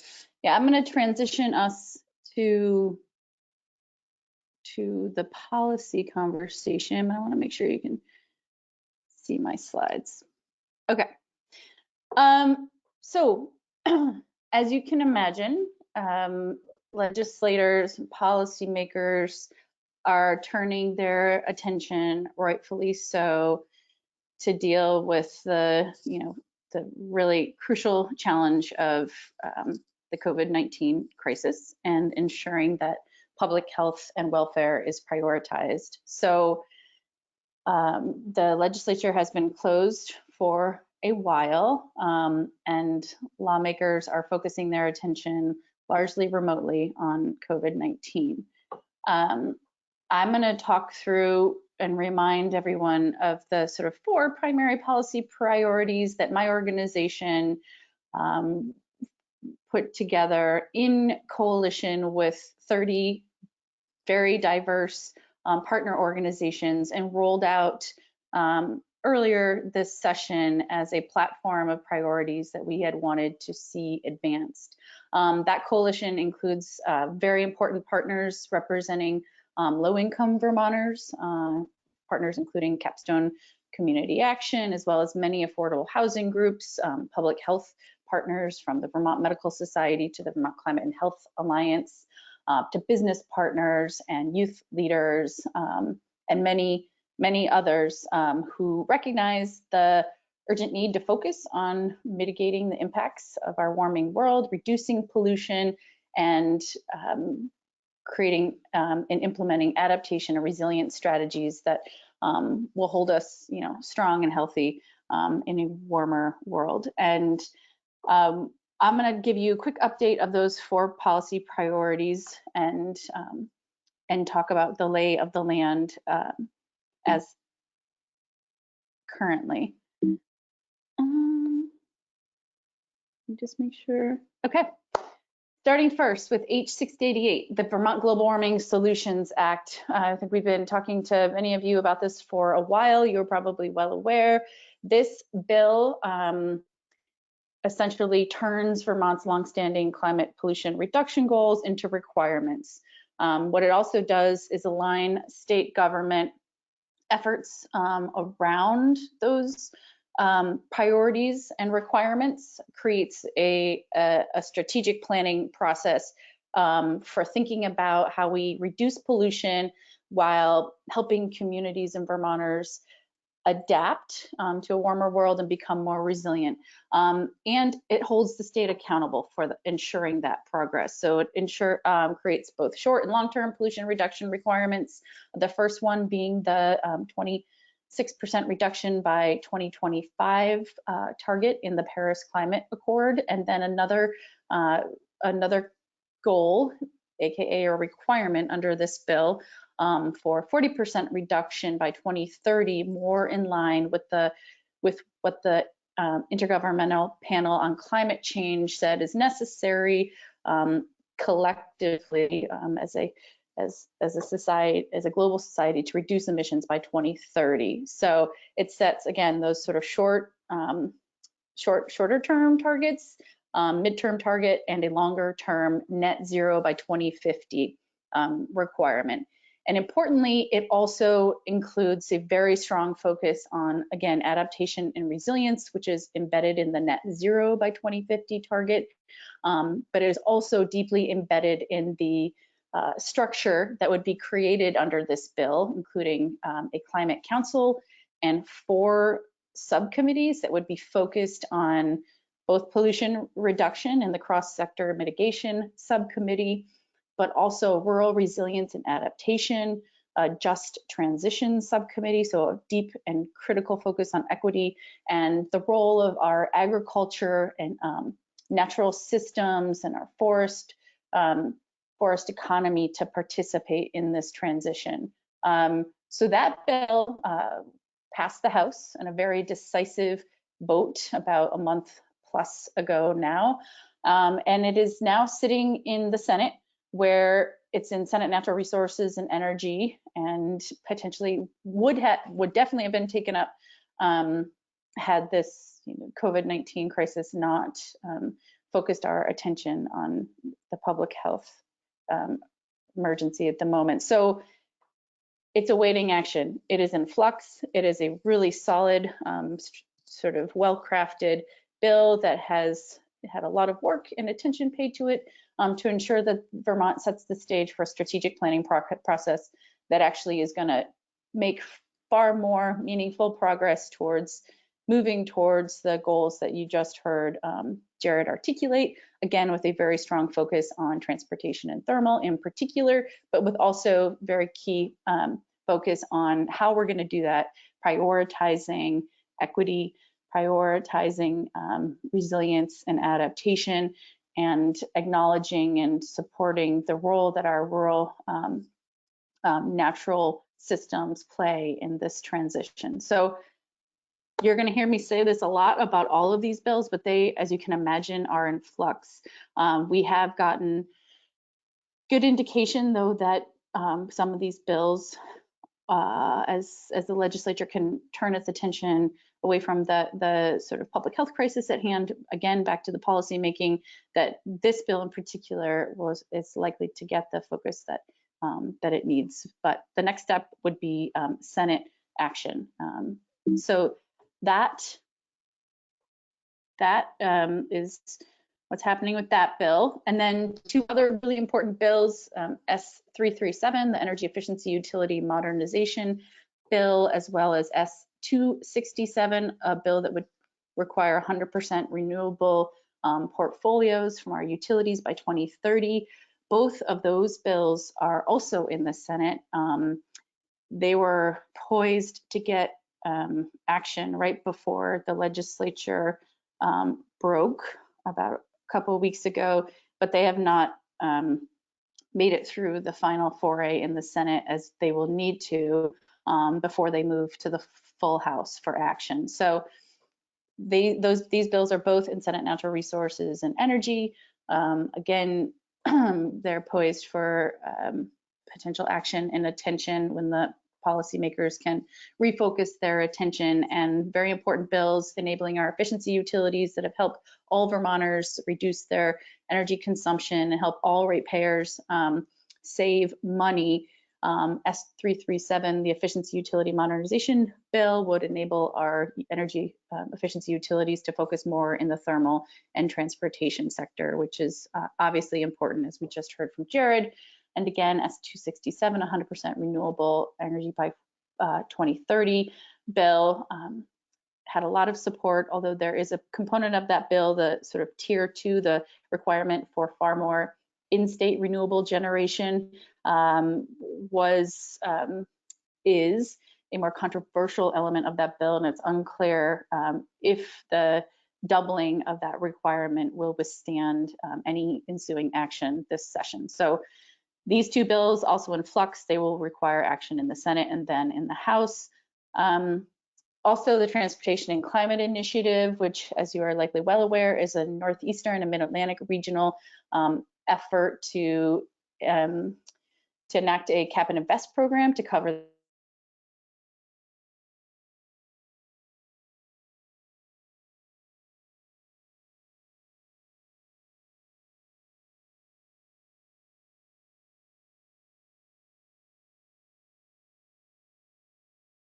Yeah, I'm going to transition us to the policy conversation. I want to make sure you can see my slides. Okay. So as you can imagine, legislators and policymakers are turning their attention, rightfully so, to deal with the really crucial challenge of the COVID-19 crisis and ensuring that public health and welfare is prioritized. So the legislature has been closed for a while, and lawmakers are focusing their attention largely remotely on COVID-19. I'm going to talk through and remind everyone of the sort of 4 primary policy priorities that my organization put together in coalition with 30 very diverse partner organizations and rolled out earlier this session as a platform of priorities that we had wanted to see advanced. That coalition includes very important partners representing low-income Vermonters, partners including Capstone Community Action, as well as many affordable housing groups, public health partners from the Vermont Medical Society to the Vermont Climate and Health Alliance, to business partners and youth leaders, and many others who recognize the urgent need to focus on mitigating the impacts of our warming world, reducing pollution, and creating and implementing adaptation and resilient strategies that will hold us, strong and healthy in a warmer world. And I'm going to give you a quick update of those 4 policy priorities and talk about the lay of the land as currently. Let me just make sure. Okay. Starting first with H688, the Vermont Global Warming Solutions Act. I think we've been talking to many of you about this for a while. You're probably well aware. This bill essentially turns Vermont's longstanding climate pollution reduction goals into requirements. What it also does is align state government efforts around those priorities and requirements, creates a strategic planning process for thinking about how we reduce pollution while helping communities and Vermonters adapt to a warmer world and become more resilient. And it holds the state accountable for ensuring that progress. So it creates both short and long-term pollution reduction requirements. The first one being the 26% reduction by 2025 target in the Paris Climate Accord, and then another goal, AKA a requirement under this bill, for 40% reduction by 2030, more in line with what the Intergovernmental Panel on Climate Change said is necessary collectively as a society, as a global society, to reduce emissions by 2030. So it sets, again, those sort of shorter term targets, midterm target, and a longer term net zero by 2050 requirement. And importantly, it also includes a very strong focus on, again, adaptation and resilience, which is embedded in the net zero by 2050 target, but it is also deeply embedded in the structure that would be created under this bill, including a climate council and 4 subcommittees that would be focused on both pollution reduction and the cross-sector mitigation subcommittee, but also rural resilience and adaptation, a just transition subcommittee, so a deep and critical focus on equity, and the role of our agriculture and natural systems and our forest economy to participate in this transition. So that bill passed the House in a very decisive vote about a month plus ago now, and it is now sitting in the Senate, where it's in Senate Natural Resources and Energy, and potentially would definitely have been taken up had this COVID-19 crisis not focused our attention on the public health emergency at the moment. So it's awaiting action. It is in flux. It is a really solid, sort of well-crafted bill that has had a lot of work and attention paid to it to ensure that Vermont sets the stage for a strategic planning process that actually is going to make far more meaningful progress towards moving towards the goals that you just heard Jared articulate, again, with a very strong focus on transportation and thermal in particular, but with also very key focus on how we're going to do that, prioritizing equity, prioritizing resilience and adaptation, and acknowledging and supporting the role that our rural natural systems play in this transition. So you're going to hear me say this a lot about all of these bills, but they, as you can imagine, are in flux. We have gotten good indication, though, that some of these bills, as the legislature can turn its attention away from the sort of public health crisis at hand, again, back to the policy making, that this bill in particular is likely to get the focus that it needs. But the next step would be Senate action. So that is what's happening with that bill. And then 2 other really important bills, S337, the Energy Efficiency Utility Modernization Bill, as well as S267, a bill that would require 100% renewable portfolios from our utilities by 2030. Both of those bills are also in the Senate. They were poised to get action right before the legislature broke about a couple of weeks ago, but they have not made it through the final foray in the Senate, as they will need to before they move to the full House for action. So these bills are both in Senate Natural Resources and Energy. Again, they're poised for potential action and attention when the policymakers can refocus their attention, and very important bills enabling our efficiency utilities that have helped all Vermonters reduce their energy consumption and help all ratepayers save money. S337, the Efficiency Utility Modernization Bill, would enable our energy efficiency utilities to focus more in the thermal and transportation sector, which is obviously important, as we just heard from Jared. And again, S267, 100% renewable energy by 2030 bill, had a lot of support, although there is a component of that bill, the sort of tier 2, the requirement for far more in-state renewable generation, is a more controversial element of that bill, and it's unclear if the doubling of that requirement will withstand any ensuing action this session. So these two bills also in flux, they will require action in the Senate and then in the House. Also, the Transportation and Climate Initiative, which, as you are likely well aware, is a Northeastern and Mid-Atlantic regional effort to enact a cap and invest program to cover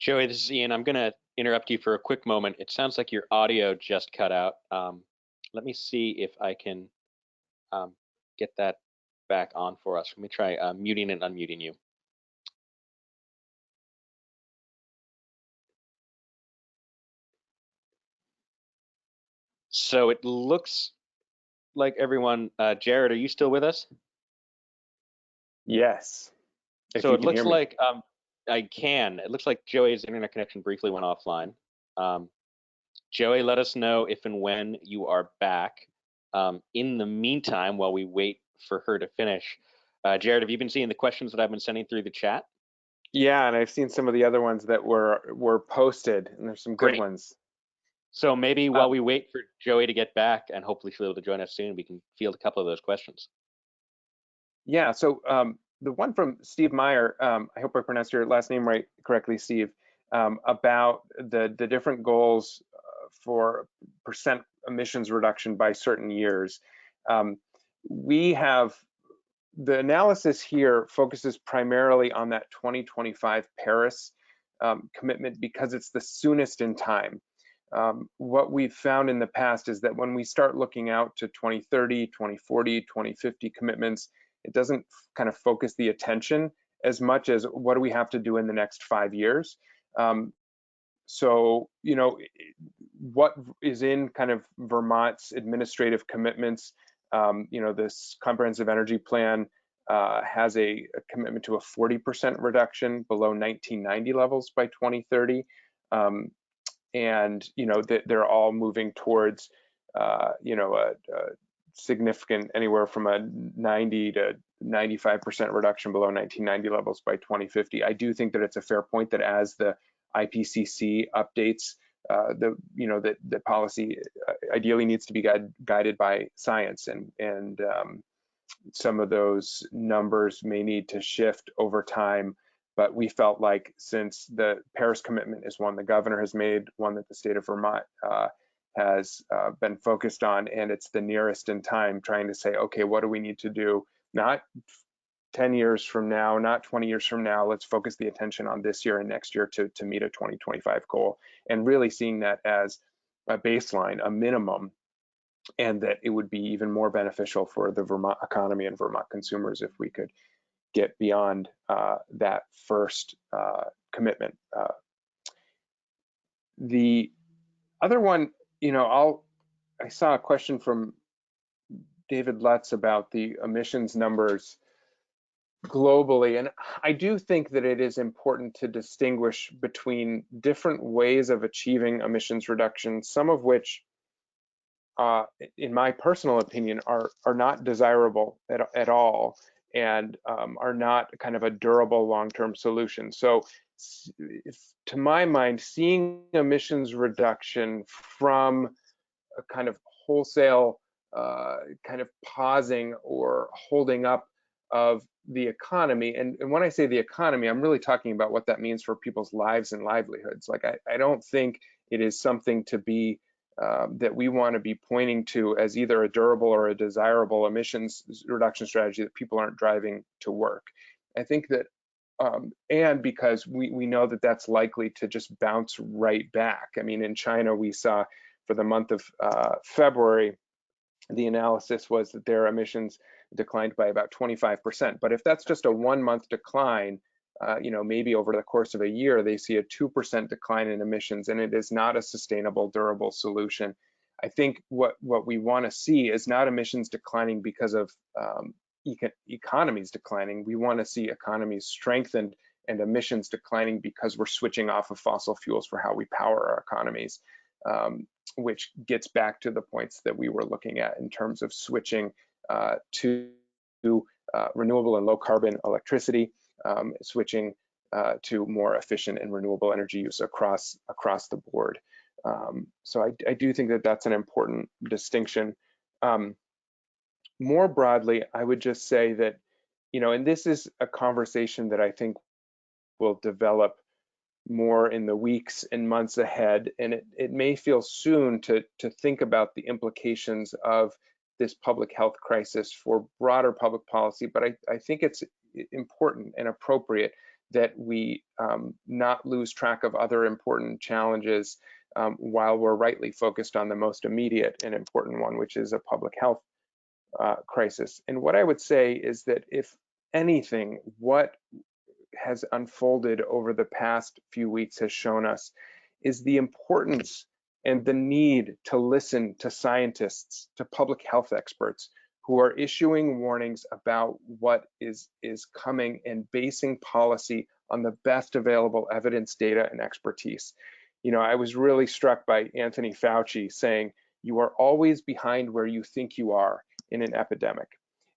Joey, this is Ian. I'm going to interrupt you for a quick moment. It sounds like your audio just cut out. Let me see if I can get that back on for us. Let me try muting and unmuting you. So it looks like everyone, Jared, are you still with us? Yes. So it looks like I can. It looks like Joey's internet connection briefly went offline. Joey, let us know if and when you are back. In the meantime, while we wait for her to finish, Jared, have you been seeing the questions that I've been sending through the chat? Yeah, and I've seen some of the other ones that were posted, and there's some good ones. So maybe while we wait for Joey to get back, and hopefully she'll be able to join us soon, we can field a couple of those questions. Yeah, so the one from Steve Meyer, I hope I pronounced your last name correctly, Steve, about the different goals for percent emissions reduction by certain years. We have, the analysis here focuses primarily on that 2025 Paris commitment because it's the soonest in time. What we've found in the past is that when we start looking out to 2030, 2040, 2050 commitments, it doesn't kind of focus the attention as much as what do we have to do in the next 5 years. So, you know, what is in kind of Vermont's administrative commitments, you know, this comprehensive energy plan has a commitment to a 40% reduction below 1990 levels by 2030. And, you know, they're all moving towards, you know, a significant anywhere from a 90 to 95% reduction below 1990 levels by 2050. I do think that it's a fair point that as the IPCC updates, you know, the policy ideally needs to be guided by science, and some of those numbers may need to shift over time. But we felt like since the Paris commitment is one the governor has made, one that the state of Vermont has been focused on, and it's the nearest in time, trying to say, okay, what do we need to do? Not 10 years from now, not 20 years from now, let's focus the attention on this year and next year to meet a 2025 goal, and really seeing that as a baseline, a minimum, and that it would be even more beneficial for the Vermont economy and Vermont consumers if we could get beyond that first commitment. The other one, you know, I saw a question from David Lutz about the emissions numbers globally, and I do think that it is important to distinguish between different ways of achieving emissions reduction, some of which, in my personal opinion, are not desirable at all, and are not kind of a durable long-term solution. So to my mind, seeing emissions reduction from a kind of wholesale kind of pausing or holding up of the economy, and when I say the economy, I'm really talking about what that means for people's lives and livelihoods. Like, I don't think it is something to be that we want to be pointing to as either a durable or a desirable emissions reduction strategy that people aren't driving to work. I think that, and because we know that that's likely to just bounce right back. I mean, in China, we saw for the month of February, the analysis was that their emissions declined by about 25%. But if that's just a 1-month decline, you know, maybe over the course of a year, they see a 2% decline in emissions, and it is not a sustainable, durable solution. I think what we want to see is not emissions declining because of economies declining. We want to see economies strengthened and emissions declining because we're switching off of fossil fuels for how we power our economies. which gets back to the points that we were looking at in terms of switching to renewable and low carbon electricity, switching to more efficient and renewable energy use across the board. So I do think that that's an important distinction. More broadly, I would just say that, and this is a conversation that I think will develop more in the weeks and months ahead, and it may feel soon to think about the implications of this public health crisis for broader public policy, but I think it's important and appropriate that we not lose track of other important challenges while we're rightly focused on the most immediate and important one, which is a public health crisis. And what I would say is that if anything, what has unfolded over the past few weeks has shown us is the importance and the need to listen to scientists, to public health experts who are issuing warnings about what is coming and basing policy on the best available evidence, data, and expertise. I was really struck by Anthony Fauci saying, "You are always behind where you think you are in an epidemic."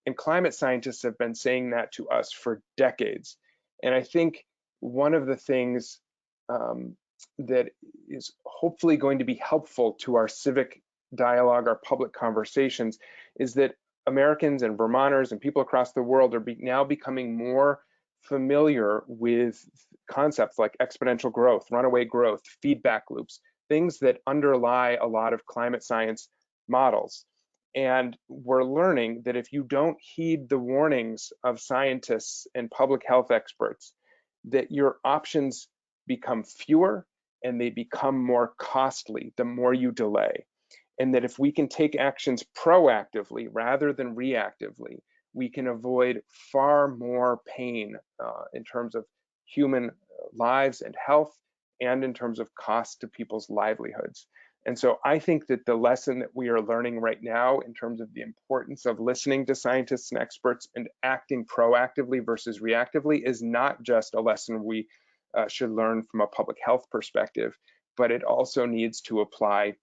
And climate scientists have been saying that to us for decades. And I think one of the things that is hopefully going to be helpful to our civic dialogue, our public conversations, is that Americans and Vermonters and people across the world are now becoming more familiar with concepts like exponential growth, runaway growth, feedback loops, things that underlie a lot of climate science models. And we're learning that if you don't heed the warnings of scientists and public health experts, that your options become fewer and they become more costly the more you delay. And that if we can take actions proactively rather than reactively, we can avoid far more pain in terms of human lives and health, and in terms of cost to people's livelihoods. And so I think that the lesson that we are learning right now in terms of the importance of listening to scientists and experts and acting proactively versus reactively is not just a lesson we should learn from a public health perspective, but it also needs to apply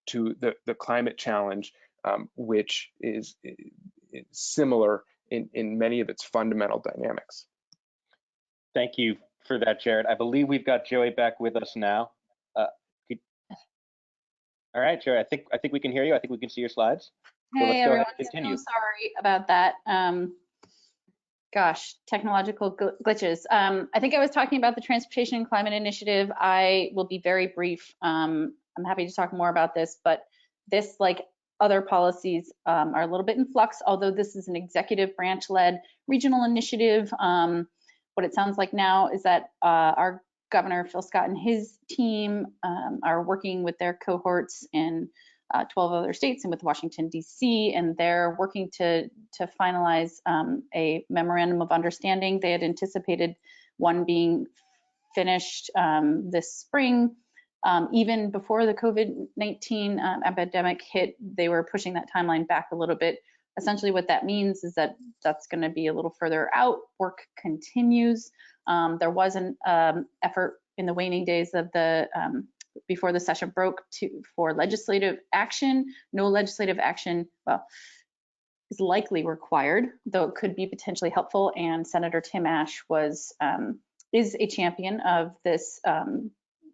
to the climate challenge, which is similar in many of its fundamental dynamics. Thank you for that, Jared. I believe we've got Joey back with us now. All right, Joey, I think we can hear you. I think we can see your slides. So Hey, let's go everyone. ahead and continue. So sorry about that. Gosh, technological glitches. I think I was talking about the Transportation and Climate Initiative. I will be very brief. I'm happy to talk more about this, but this, like other policies, are a little bit in flux, although this is an executive branch-led regional initiative. What it sounds like now is that our Governor Phil Scott and his team are working with their cohorts in 12 other states and with Washington, D.C., and they're working to finalize a memorandum of understanding. They had anticipated one being finished this spring. Even before the COVID-19 epidemic hit, they were pushing that timeline back a little bit. Essentially what that means is that that's going to be a little further out. Work continues. There was an effort in the waning days of the before the session broke for legislative action. No legislative action, well, is likely required, though it could be potentially helpful. And Senator Tim Ash is a champion of this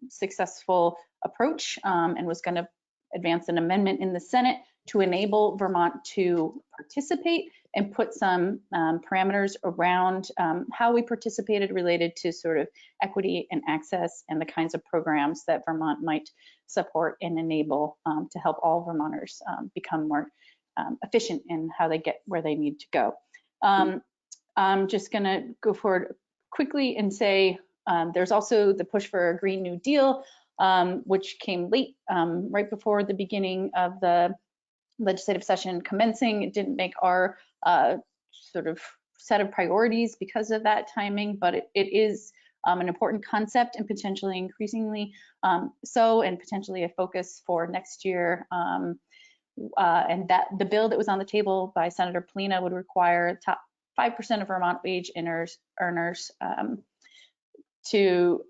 successful approach and was going to advance an amendment in the Senate to enable Vermont to participate and put some parameters around how we participated related to sort of equity and access and the kinds of programs that Vermont might support and enable to help all Vermonters become more efficient in how they get where they need to go. I'm just going to go forward quickly and say there's also the push for a Green New Deal, which came late, right before the beginning of the legislative session commencing. It didn't make our sort of set of priorities because of that timing, but it is an important concept and potentially increasingly so, and potentially a focus for next year. And that the bill that was on the table by Senator Polina would require top 5% of Vermont wage earners to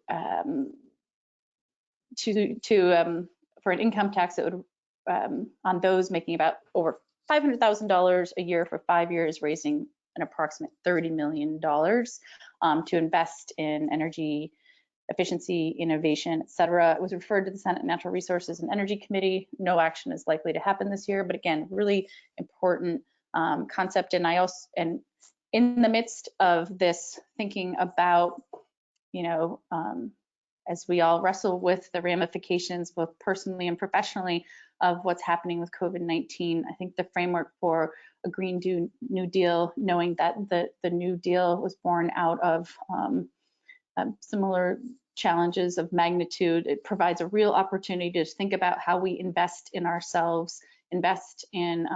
for an income tax that would, on those making about over $500,000 a year for 5 years, raising an approximate $30 million to invest in energy efficiency, innovation, et cetera. It was referred to the Senate Natural Resources and Energy Committee. No action is likely to happen this year, but again, really important concept. And and in the midst of this, thinking about, as we all wrestle with the ramifications, both personally and professionally, of what's happening with COVID-19, I think the framework for a Green New Deal, knowing that the New Deal was born out of similar challenges of magnitude, it provides a real opportunity to think about how we invest in ourselves, invest in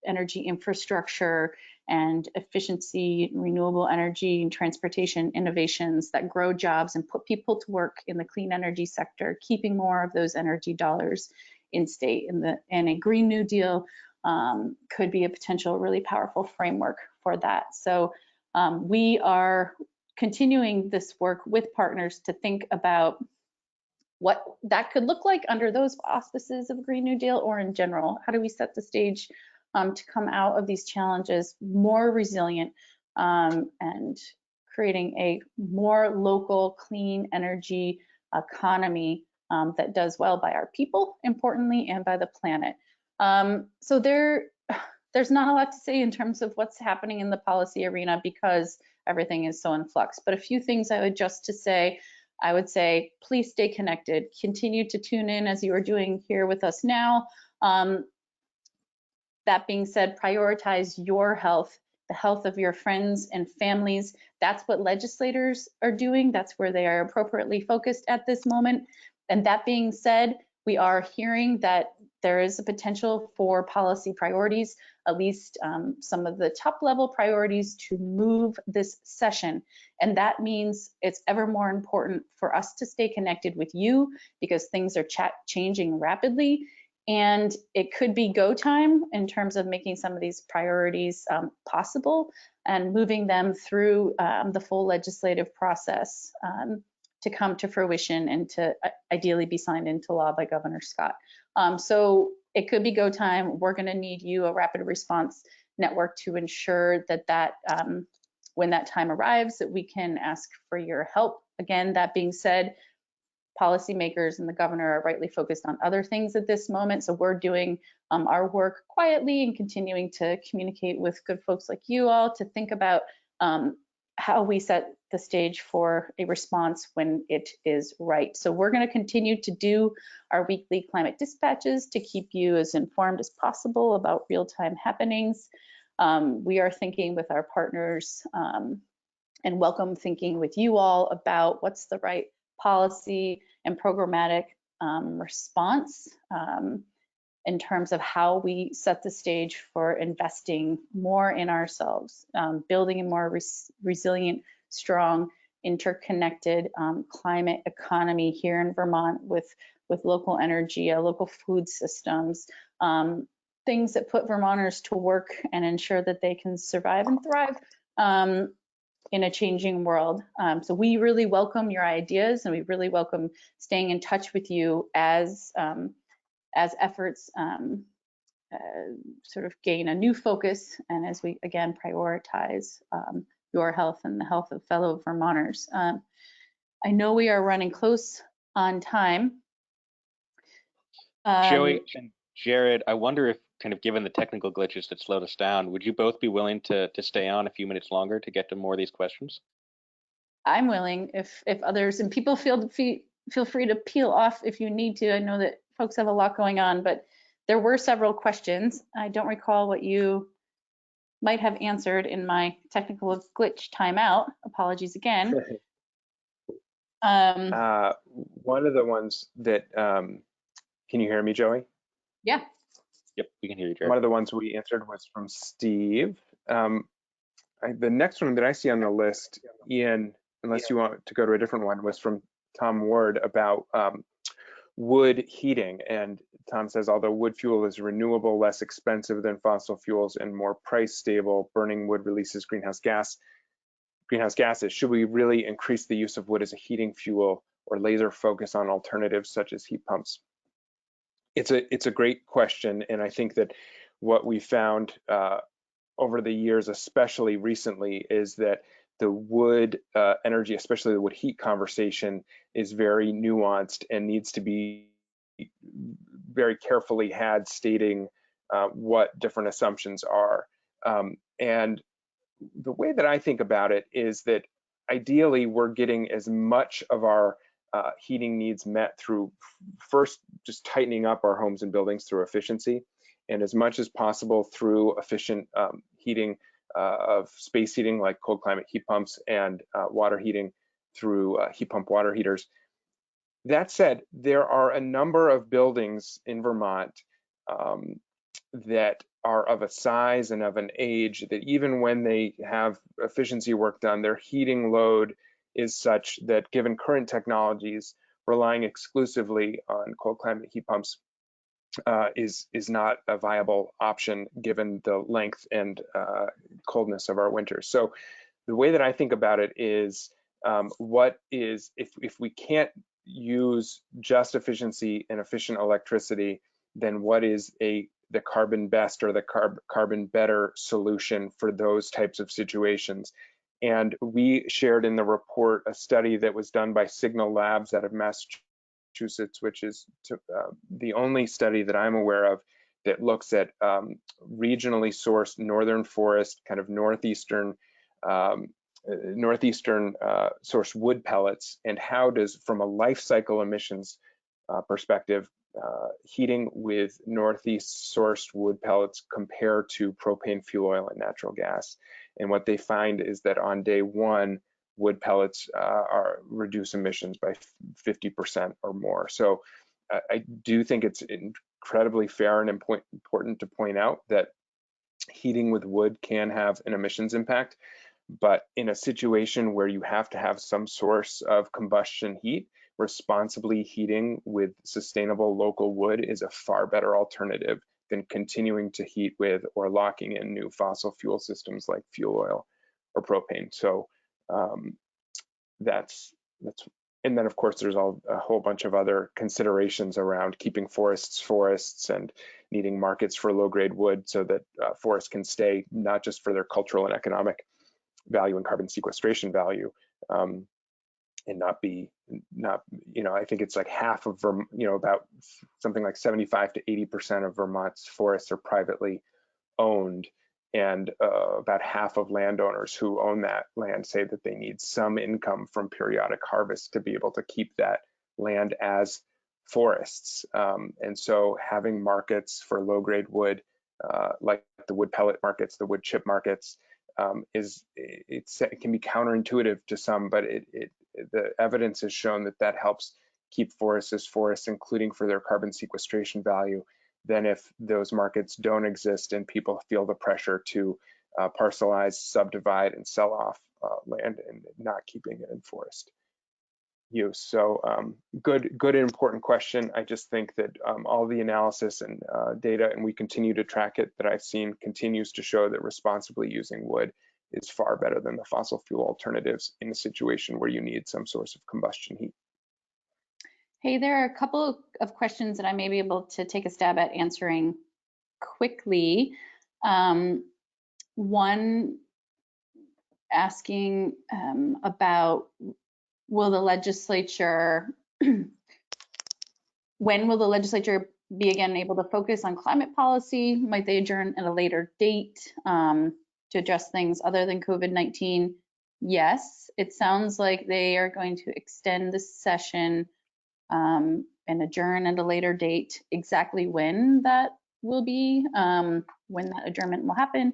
energy infrastructure and efficiency, renewable energy, and transportation innovations that grow jobs and put people to work in the clean energy sector, keeping more of those energy dollars in state. And a Green New Deal could be a potential really powerful framework for that. So we are continuing this work with partners to think about what that could look like under those auspices of Green New Deal, or in general. How do we set the stage to come out of these challenges more resilient and creating a more local, clean energy economy that does well by our people, importantly, and by the planet. So there's not a lot to say in terms of what's happening in the policy arena because everything is so in flux. But a few things I would just to say, I would say, please stay connected. Continue to tune in as you are doing here with us now. That being said, prioritize your health, the health of your friends and families. That's what legislators are doing. That's where they are appropriately focused at this moment. And that being said, we are hearing that there is a potential for policy priorities, at least some of the top level priorities, to move this session. And that means it's ever more important for us to stay connected with you because things are changing rapidly. And it could be go time in terms of making some of these priorities possible and moving them through the full legislative process to come to fruition and to ideally be signed into law by Governor Scott. So it could be go time. We're going to need you, a rapid response network, to ensure that when that time arrives, that we can ask for your help. Again, that being said, policymakers and the governor are rightly focused on other things at this moment. So we're doing our work quietly and continuing to communicate with good folks like you all to think about how we set the stage for a response when it is right. So we're going to continue to do our weekly climate dispatches to keep you as informed as possible about real-time happenings. We are thinking with our partners and welcome thinking with you all about what's the right policy and programmatic response in terms of how we set the stage for investing more in ourselves, building a more resilient, strong, interconnected climate economy here in Vermont with local energy, local food systems, things that put Vermonters to work and ensure that they can survive and thrive in a changing world. So we really welcome your ideas, and we really welcome staying in touch with you as efforts sort of gain a new focus, and as we again prioritize your health and the health of fellow Vermonters. I know we are running close on time. Joey and Jared, I wonder if, kind of given the technical glitches that slowed us down, would you both be willing to stay on a few minutes longer to get to more of these questions? I'm willing, if others, and people feel free to peel off if you need to. I know that folks have a lot going on, but there were several questions. I don't recall what you might have answered in my technical glitch timeout. Apologies again. One of the ones that, can you hear me, Joey? Yeah. Yep, we can hear you, Jared. One of the ones we answered was from Steve. The next one that I see on the list, Ian, unless you want to go to a different one, was from Tom Ward about wood heating. And Tom says, although wood fuel is renewable, less expensive than fossil fuels, and more price stable, burning wood releases greenhouse gases. Should we really increase the use of wood as a heating fuel or laser focus on alternatives such as heat pumps? It's a great question, and I think that what we found over the years, especially recently, is that the wood energy, especially the wood heat conversation, is very nuanced and needs to be very carefully had, stating what different assumptions are. And the way that I think about it is that ideally we're getting as much of our heating needs met through first just tightening up our homes and buildings through efficiency, and as much as possible through efficient heating of space heating like cold climate heat pumps and water heating through heat pump water heaters. That said, there are a number of buildings in Vermont that are of a size and of an age that even when they have efficiency work done, their heating load is such that, given current technologies, relying exclusively on cold climate heat pumps is not a viable option given the length and coldness of our winters. So the way that I think about it is, what is, if we can't use just efficiency and efficient electricity, then what is the carbon best or the carbon better solution for those types of situations? And we shared in the report a study that was done by Signal Labs out of Massachusetts, which is the only study that I'm aware of that looks at regionally sourced northern forest, kind of northeastern sourced wood pellets, and how does, from a life cycle emissions perspective, heating with northeast sourced wood pellets compare to propane, fuel oil, and natural gas. And what they find is that on day one, wood pellets reduce emissions by 50% or more. So I do think it's incredibly fair and important to point out that heating with wood can have an emissions impact, but in a situation where you have to have some source of combustion heat, responsibly heating with sustainable local wood is a far better alternative than continuing to heat with or locking in new fossil fuel systems like fuel oil or propane. So that's and then of course there's a whole bunch of other considerations around keeping forests and needing markets for low-grade wood so that forests can stay not just for their cultural and economic value and carbon sequestration value, and not, I think it's like half of about something like 75 to 80% of Vermont's forests are privately owned, and about half of landowners who own that land say that they need some income from periodic harvest to be able to keep that land as forests. And so having markets for low-grade wood, like the wood pellet markets, the wood chip markets, it can be counterintuitive to some, but the evidence has shown that helps keep forests as forests, including for their carbon sequestration value, than if those markets don't exist and people feel the pressure to parcelize, subdivide, and sell off land and not keeping it in forest use. So good and important question. I just think that all the analysis and data, and we continue to track it, that I've seen continues to show that responsibly using wood is far better than the fossil fuel alternatives in a situation where you need some source of combustion heat. Hey, there are a couple of questions that I may be able to take a stab at answering quickly. One asking about when will the legislature be again able to focus on climate policy? Might they adjourn at a later date to address things other than COVID-19? Yes, it sounds like they are going to extend the session and adjourn at a later date. Exactly when that will be, when that adjournment will happen,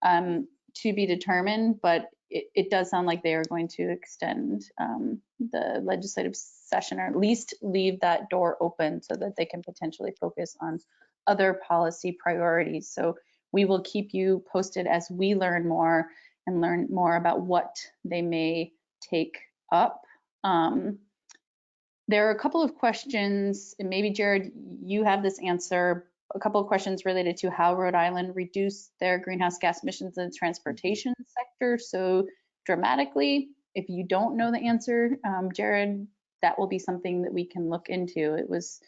to be determined, but it does sound like they are going to extend the legislative session, or at least leave that door open so that they can potentially focus on other policy priorities. So we will keep you posted as we learn more and learn more about what they may take up. There are a couple of questions, and maybe Jared, you have this answer, a couple of questions related to how Rhode Island reduced their greenhouse gas emissions in the transportation sector so dramatically. If you don't know the answer, Jared, that will be something that we can look into. It was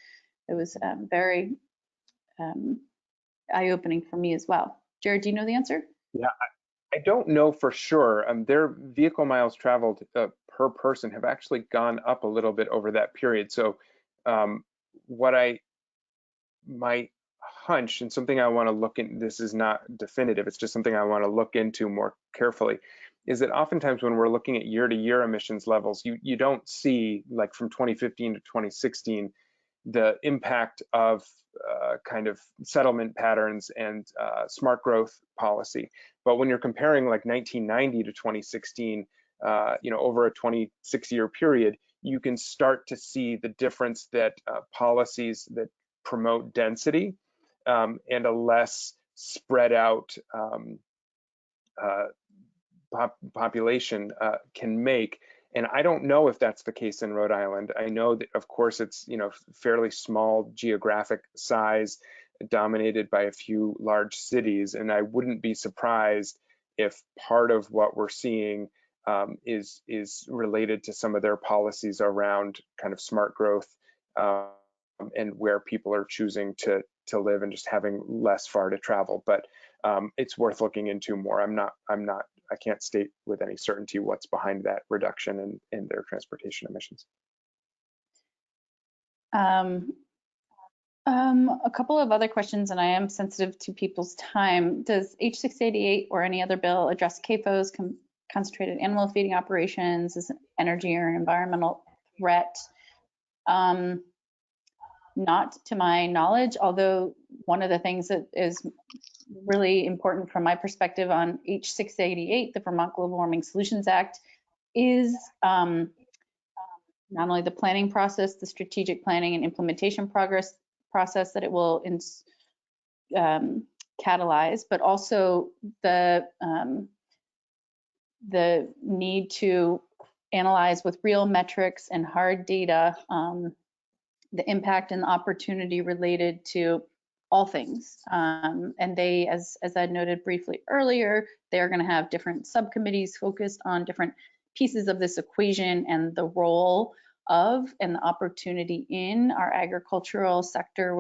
it was very eye-opening for me as well. Jared, do you know the answer? Yeah, I don't know for sure. Their vehicle miles traveled per person have actually gone up a little bit over that period. So my hunch, and something I want to look in, this is not definitive, it's just something I want to look into more carefully, is that oftentimes when we're looking at year-to-year emissions levels, you don't see, like from 2015 to 2016, the impact of kind of settlement patterns and smart growth policy. But when you're comparing like 1990 to 2016, over a 26-year period, you can start to see the difference that policies that promote density and a less spread out population can make. And I don't know if that's the case in Rhode Island. I know that, of course, it's fairly small geographic size, dominated by a few large cities, and I wouldn't be surprised if part of what we're seeing is related to some of their policies around kind of smart growth and where people are choosing to live and just having less far to travel. But it's worth looking into more. I can't state with any certainty what's behind that reduction in their transportation emissions. A couple of other questions, and I am sensitive to people's time. Does H688 or any other bill address Capos, concentrated animal feeding operations, as an energy or an environmental threat? Not to my knowledge, although one of the things that is really important from my perspective on H688, the Vermont Global Warming Solutions Act, is not only the planning process, the strategic planning and implementation process that it will catalyze, but also the need to analyze with real metrics and hard data the impact and the opportunity related to all things. And they, as I noted briefly earlier, they are going to have different subcommittees focused on different pieces of this equation, and the role of and the opportunity in our agricultural sector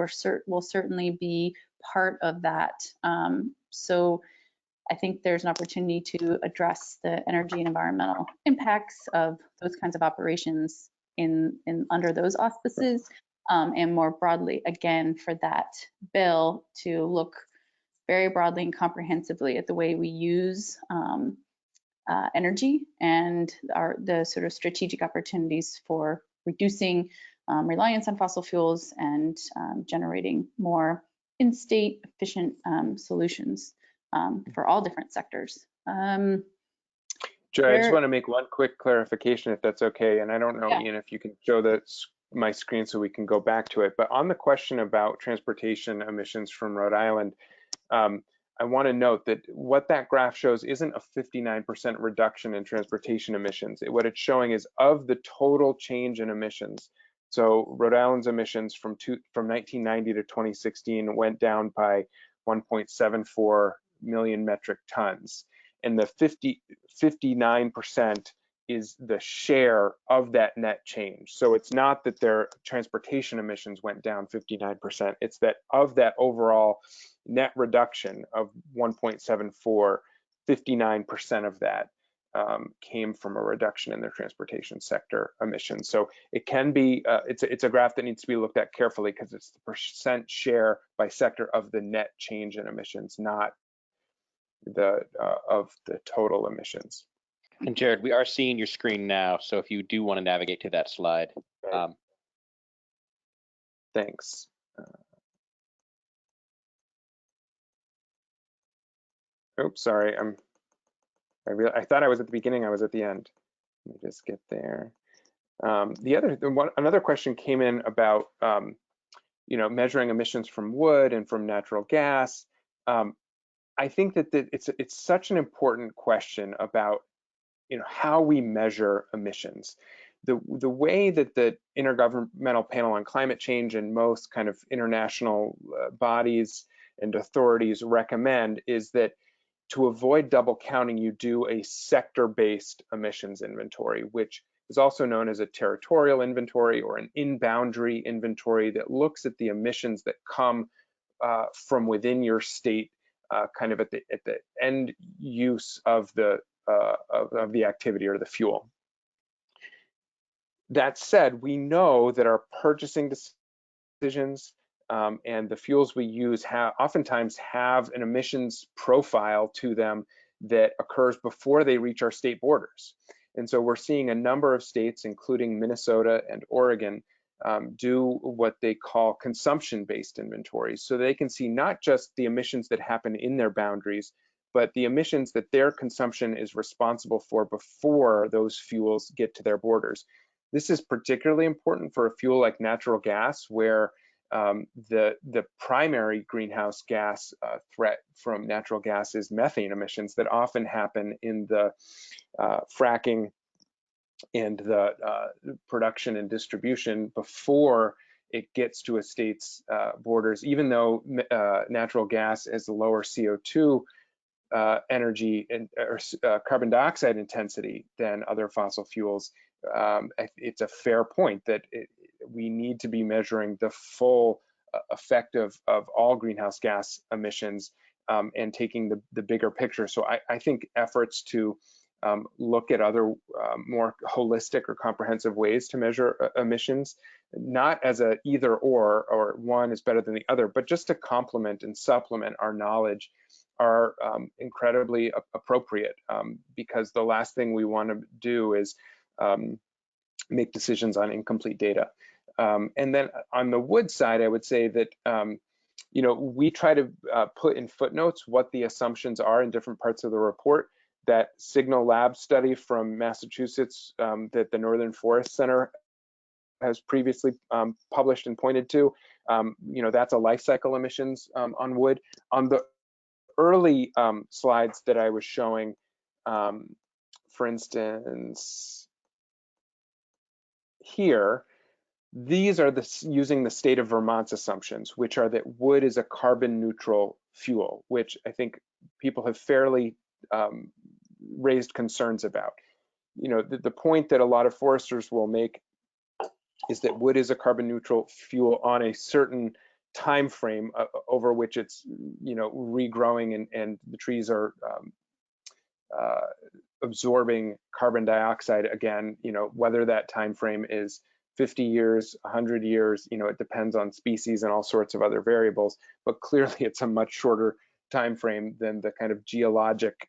will certainly be part of that. So I think there's an opportunity to address the energy and environmental impacts of those kinds of operations in under those auspices, and more broadly, again, for that bill to look very broadly and comprehensively at the way we use energy and the sort of strategic opportunities for reducing reliance on fossil fuels and generating more in-state efficient solutions for all different sectors. Joe, I just want to make one quick clarification, if that's okay. And I don't know, Ian, if you can show my screen so we can go back to it. But on the question about transportation emissions from Rhode Island, I want to note that what that graph shows isn't a 59% reduction in transportation emissions. What it's showing is of the total change in emissions. So Rhode Island's emissions from 1990 to 2016 went down by 1.74 million metric tons. And the 59% is the share of that net change. So it's not that their transportation emissions went down 59%, it's that of that overall net reduction of 1.74, 59% of that came from a reduction in their transportation sector emissions. So it can be, it's a graph that needs to be looked at carefully because it's the percent share by sector of the net change in emissions, not of the total emissions. And Jared, we are seeing your screen now, so if you do want to navigate to that slide. Thanks. Oops, sorry. I thought I was at the beginning. I was at the end. Let me just get there. Another question came in about measuring emissions from wood and from natural gas. I think that it's such an important question about how we measure emissions. The way that the Intergovernmental Panel on Climate Change and most kind of international bodies and authorities recommend is that to avoid double counting, you do a sector-based emissions inventory, which is also known as a territorial inventory or an in-boundary inventory that looks at the emissions that come from within your state, kind of at the end use of the activity or the fuel. That said, we know that our purchasing decisions and the fuels we use oftentimes have an emissions profile to them that occurs before they reach our state borders. And so we're seeing a number of states, including Minnesota and Oregon, do what they call consumption-based inventories. So they can see not just the emissions that happen in their boundaries, but the emissions that their consumption is responsible for before those fuels get to their borders. This is particularly important for a fuel like natural gas, where the primary greenhouse gas threat from natural gas is methane emissions that often happen in the fracking and the production and distribution before it gets to a state's borders. Even though natural gas has a lower CO2 energy or carbon dioxide intensity than other fossil fuels, it's a fair point that we need to be measuring the full effect of all greenhouse gas emissions and taking the bigger picture. So I think efforts to look at other more holistic or comprehensive ways to measure emissions, not as a either or one is better than the other, but just to complement and supplement our knowledge, are incredibly appropriate, because the last thing we want to do is make decisions on incomplete data. And then on the wood side, I would say that we try to put in footnotes what the assumptions are in different parts of the report. That Signal Lab study from Massachusetts that the Northern Forest Center has previously published and pointed to, that's a life cycle emissions on wood. On the early slides that I was showing, for instance, here, these are using the state of Vermont's assumptions, which are that wood is a carbon neutral fuel, which I think people have fairly raised concerns about. The point that a lot of foresters will make is that wood is a carbon neutral fuel on a certain time frame over which it's regrowing and the trees are absorbing carbon dioxide again, whether that time frame is 50 years, 100 years, it depends on species and all sorts of other variables, but clearly it's a much shorter time frame than the kind of geologic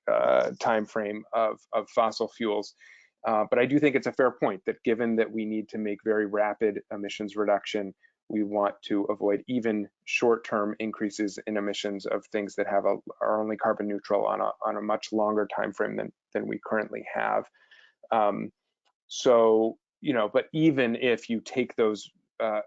time frame of fossil fuels. But I do think it's a fair point that given that we need to make very rapid emissions reduction, we want to avoid even short-term increases in emissions of things that are only carbon neutral on a much longer time frame than we currently have. But even if you take those,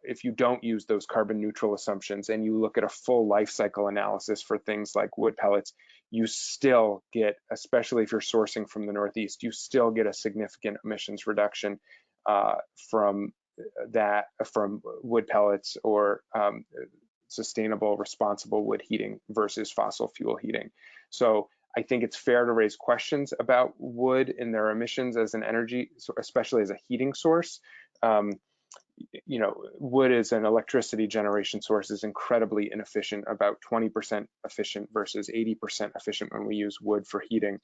if you don't use those carbon neutral assumptions and you look at a full life cycle analysis for things like wood pellets, you still get, especially if you're sourcing from the Northeast, you still get a significant emissions reduction from wood pellets or sustainable, responsible wood heating versus fossil fuel heating. So I think it's fair to raise questions about wood and their emissions as an energy, especially as a heating source. Wood as an electricity generation source is incredibly inefficient, about 20% efficient versus 80% efficient when we use wood for heating.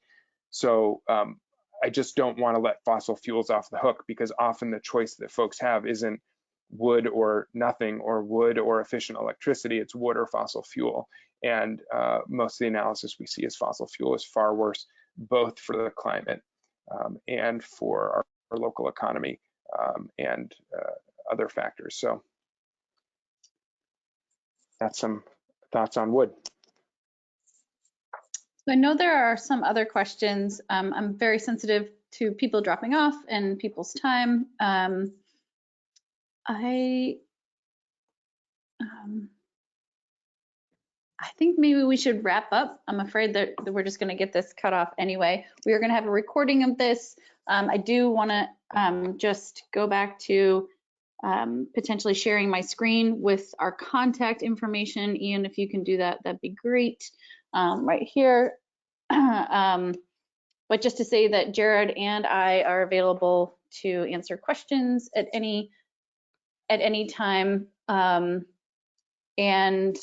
So I just don't want to let fossil fuels off the hook, because often the choice that folks have isn't wood or nothing, or wood or efficient electricity, it's wood or fossil fuel. And most of the analysis we see is fossil fuel is far worse, both for the climate and for our local economy and other factors. So that's some thoughts on wood. I know there are some other questions. I'm very sensitive to people dropping off and people's time. I think maybe we should wrap up. I'm afraid that we're just going to get this cut off anyway. We are going to have a recording of this. I do want to just go back to potentially sharing my screen with our contact information. Ian, if you can do that, that'd be great. Right here. But just to say that Jared and I are available to answer questions at any time, and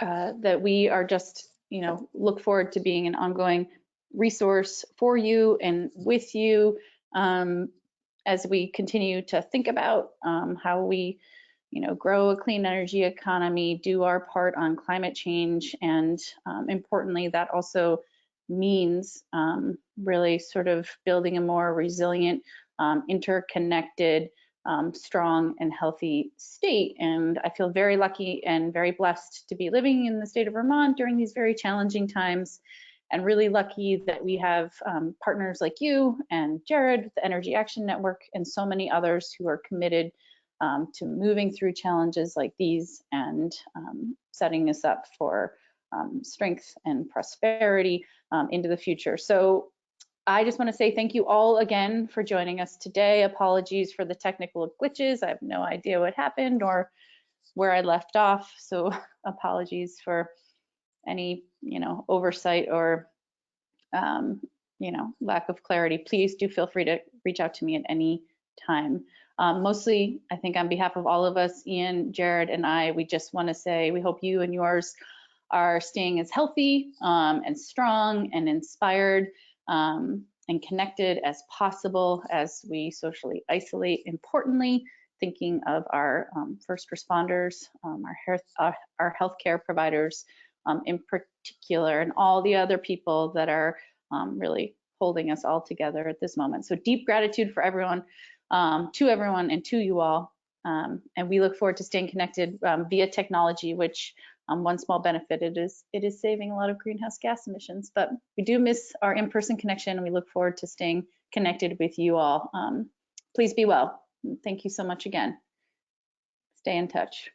that we are just, look forward to being an ongoing resource for you and with you as we continue to think about how we, grow a clean energy economy, do our part on climate change, and importantly, that also means really sort of building a more resilient, interconnected, strong and healthy state. And I feel very lucky and very blessed to be living in the state of Vermont during these very challenging times, and really lucky that we have partners like you and Jared, the Energy Action Network, and so many others who are committed to moving through challenges like these and setting us up for strength and prosperity into the future. So I just want to say thank you all again for joining us today. Apologies for the technical glitches. I have no idea what happened or where I left off. So apologies for any, oversight or, lack of clarity. Please do feel free to reach out to me at any time. Mostly, I think on behalf of all of us, Ian, Jared, and I, we just want to say we hope you and yours are staying as healthy and strong and inspired and connected as possible as we socially isolate. Importantly, thinking of our first responders, our healthcare providers in particular, and all the other people that are really holding us all together at this moment. So deep gratitude for everyone, to everyone, and to you all. And we look forward to staying connected via technology, which one small benefit it is saving a lot of greenhouse gas emissions. But we do miss our in-person connection, and we look forward to staying connected with you all. Please be well. Thank you so much again. Stay in touch.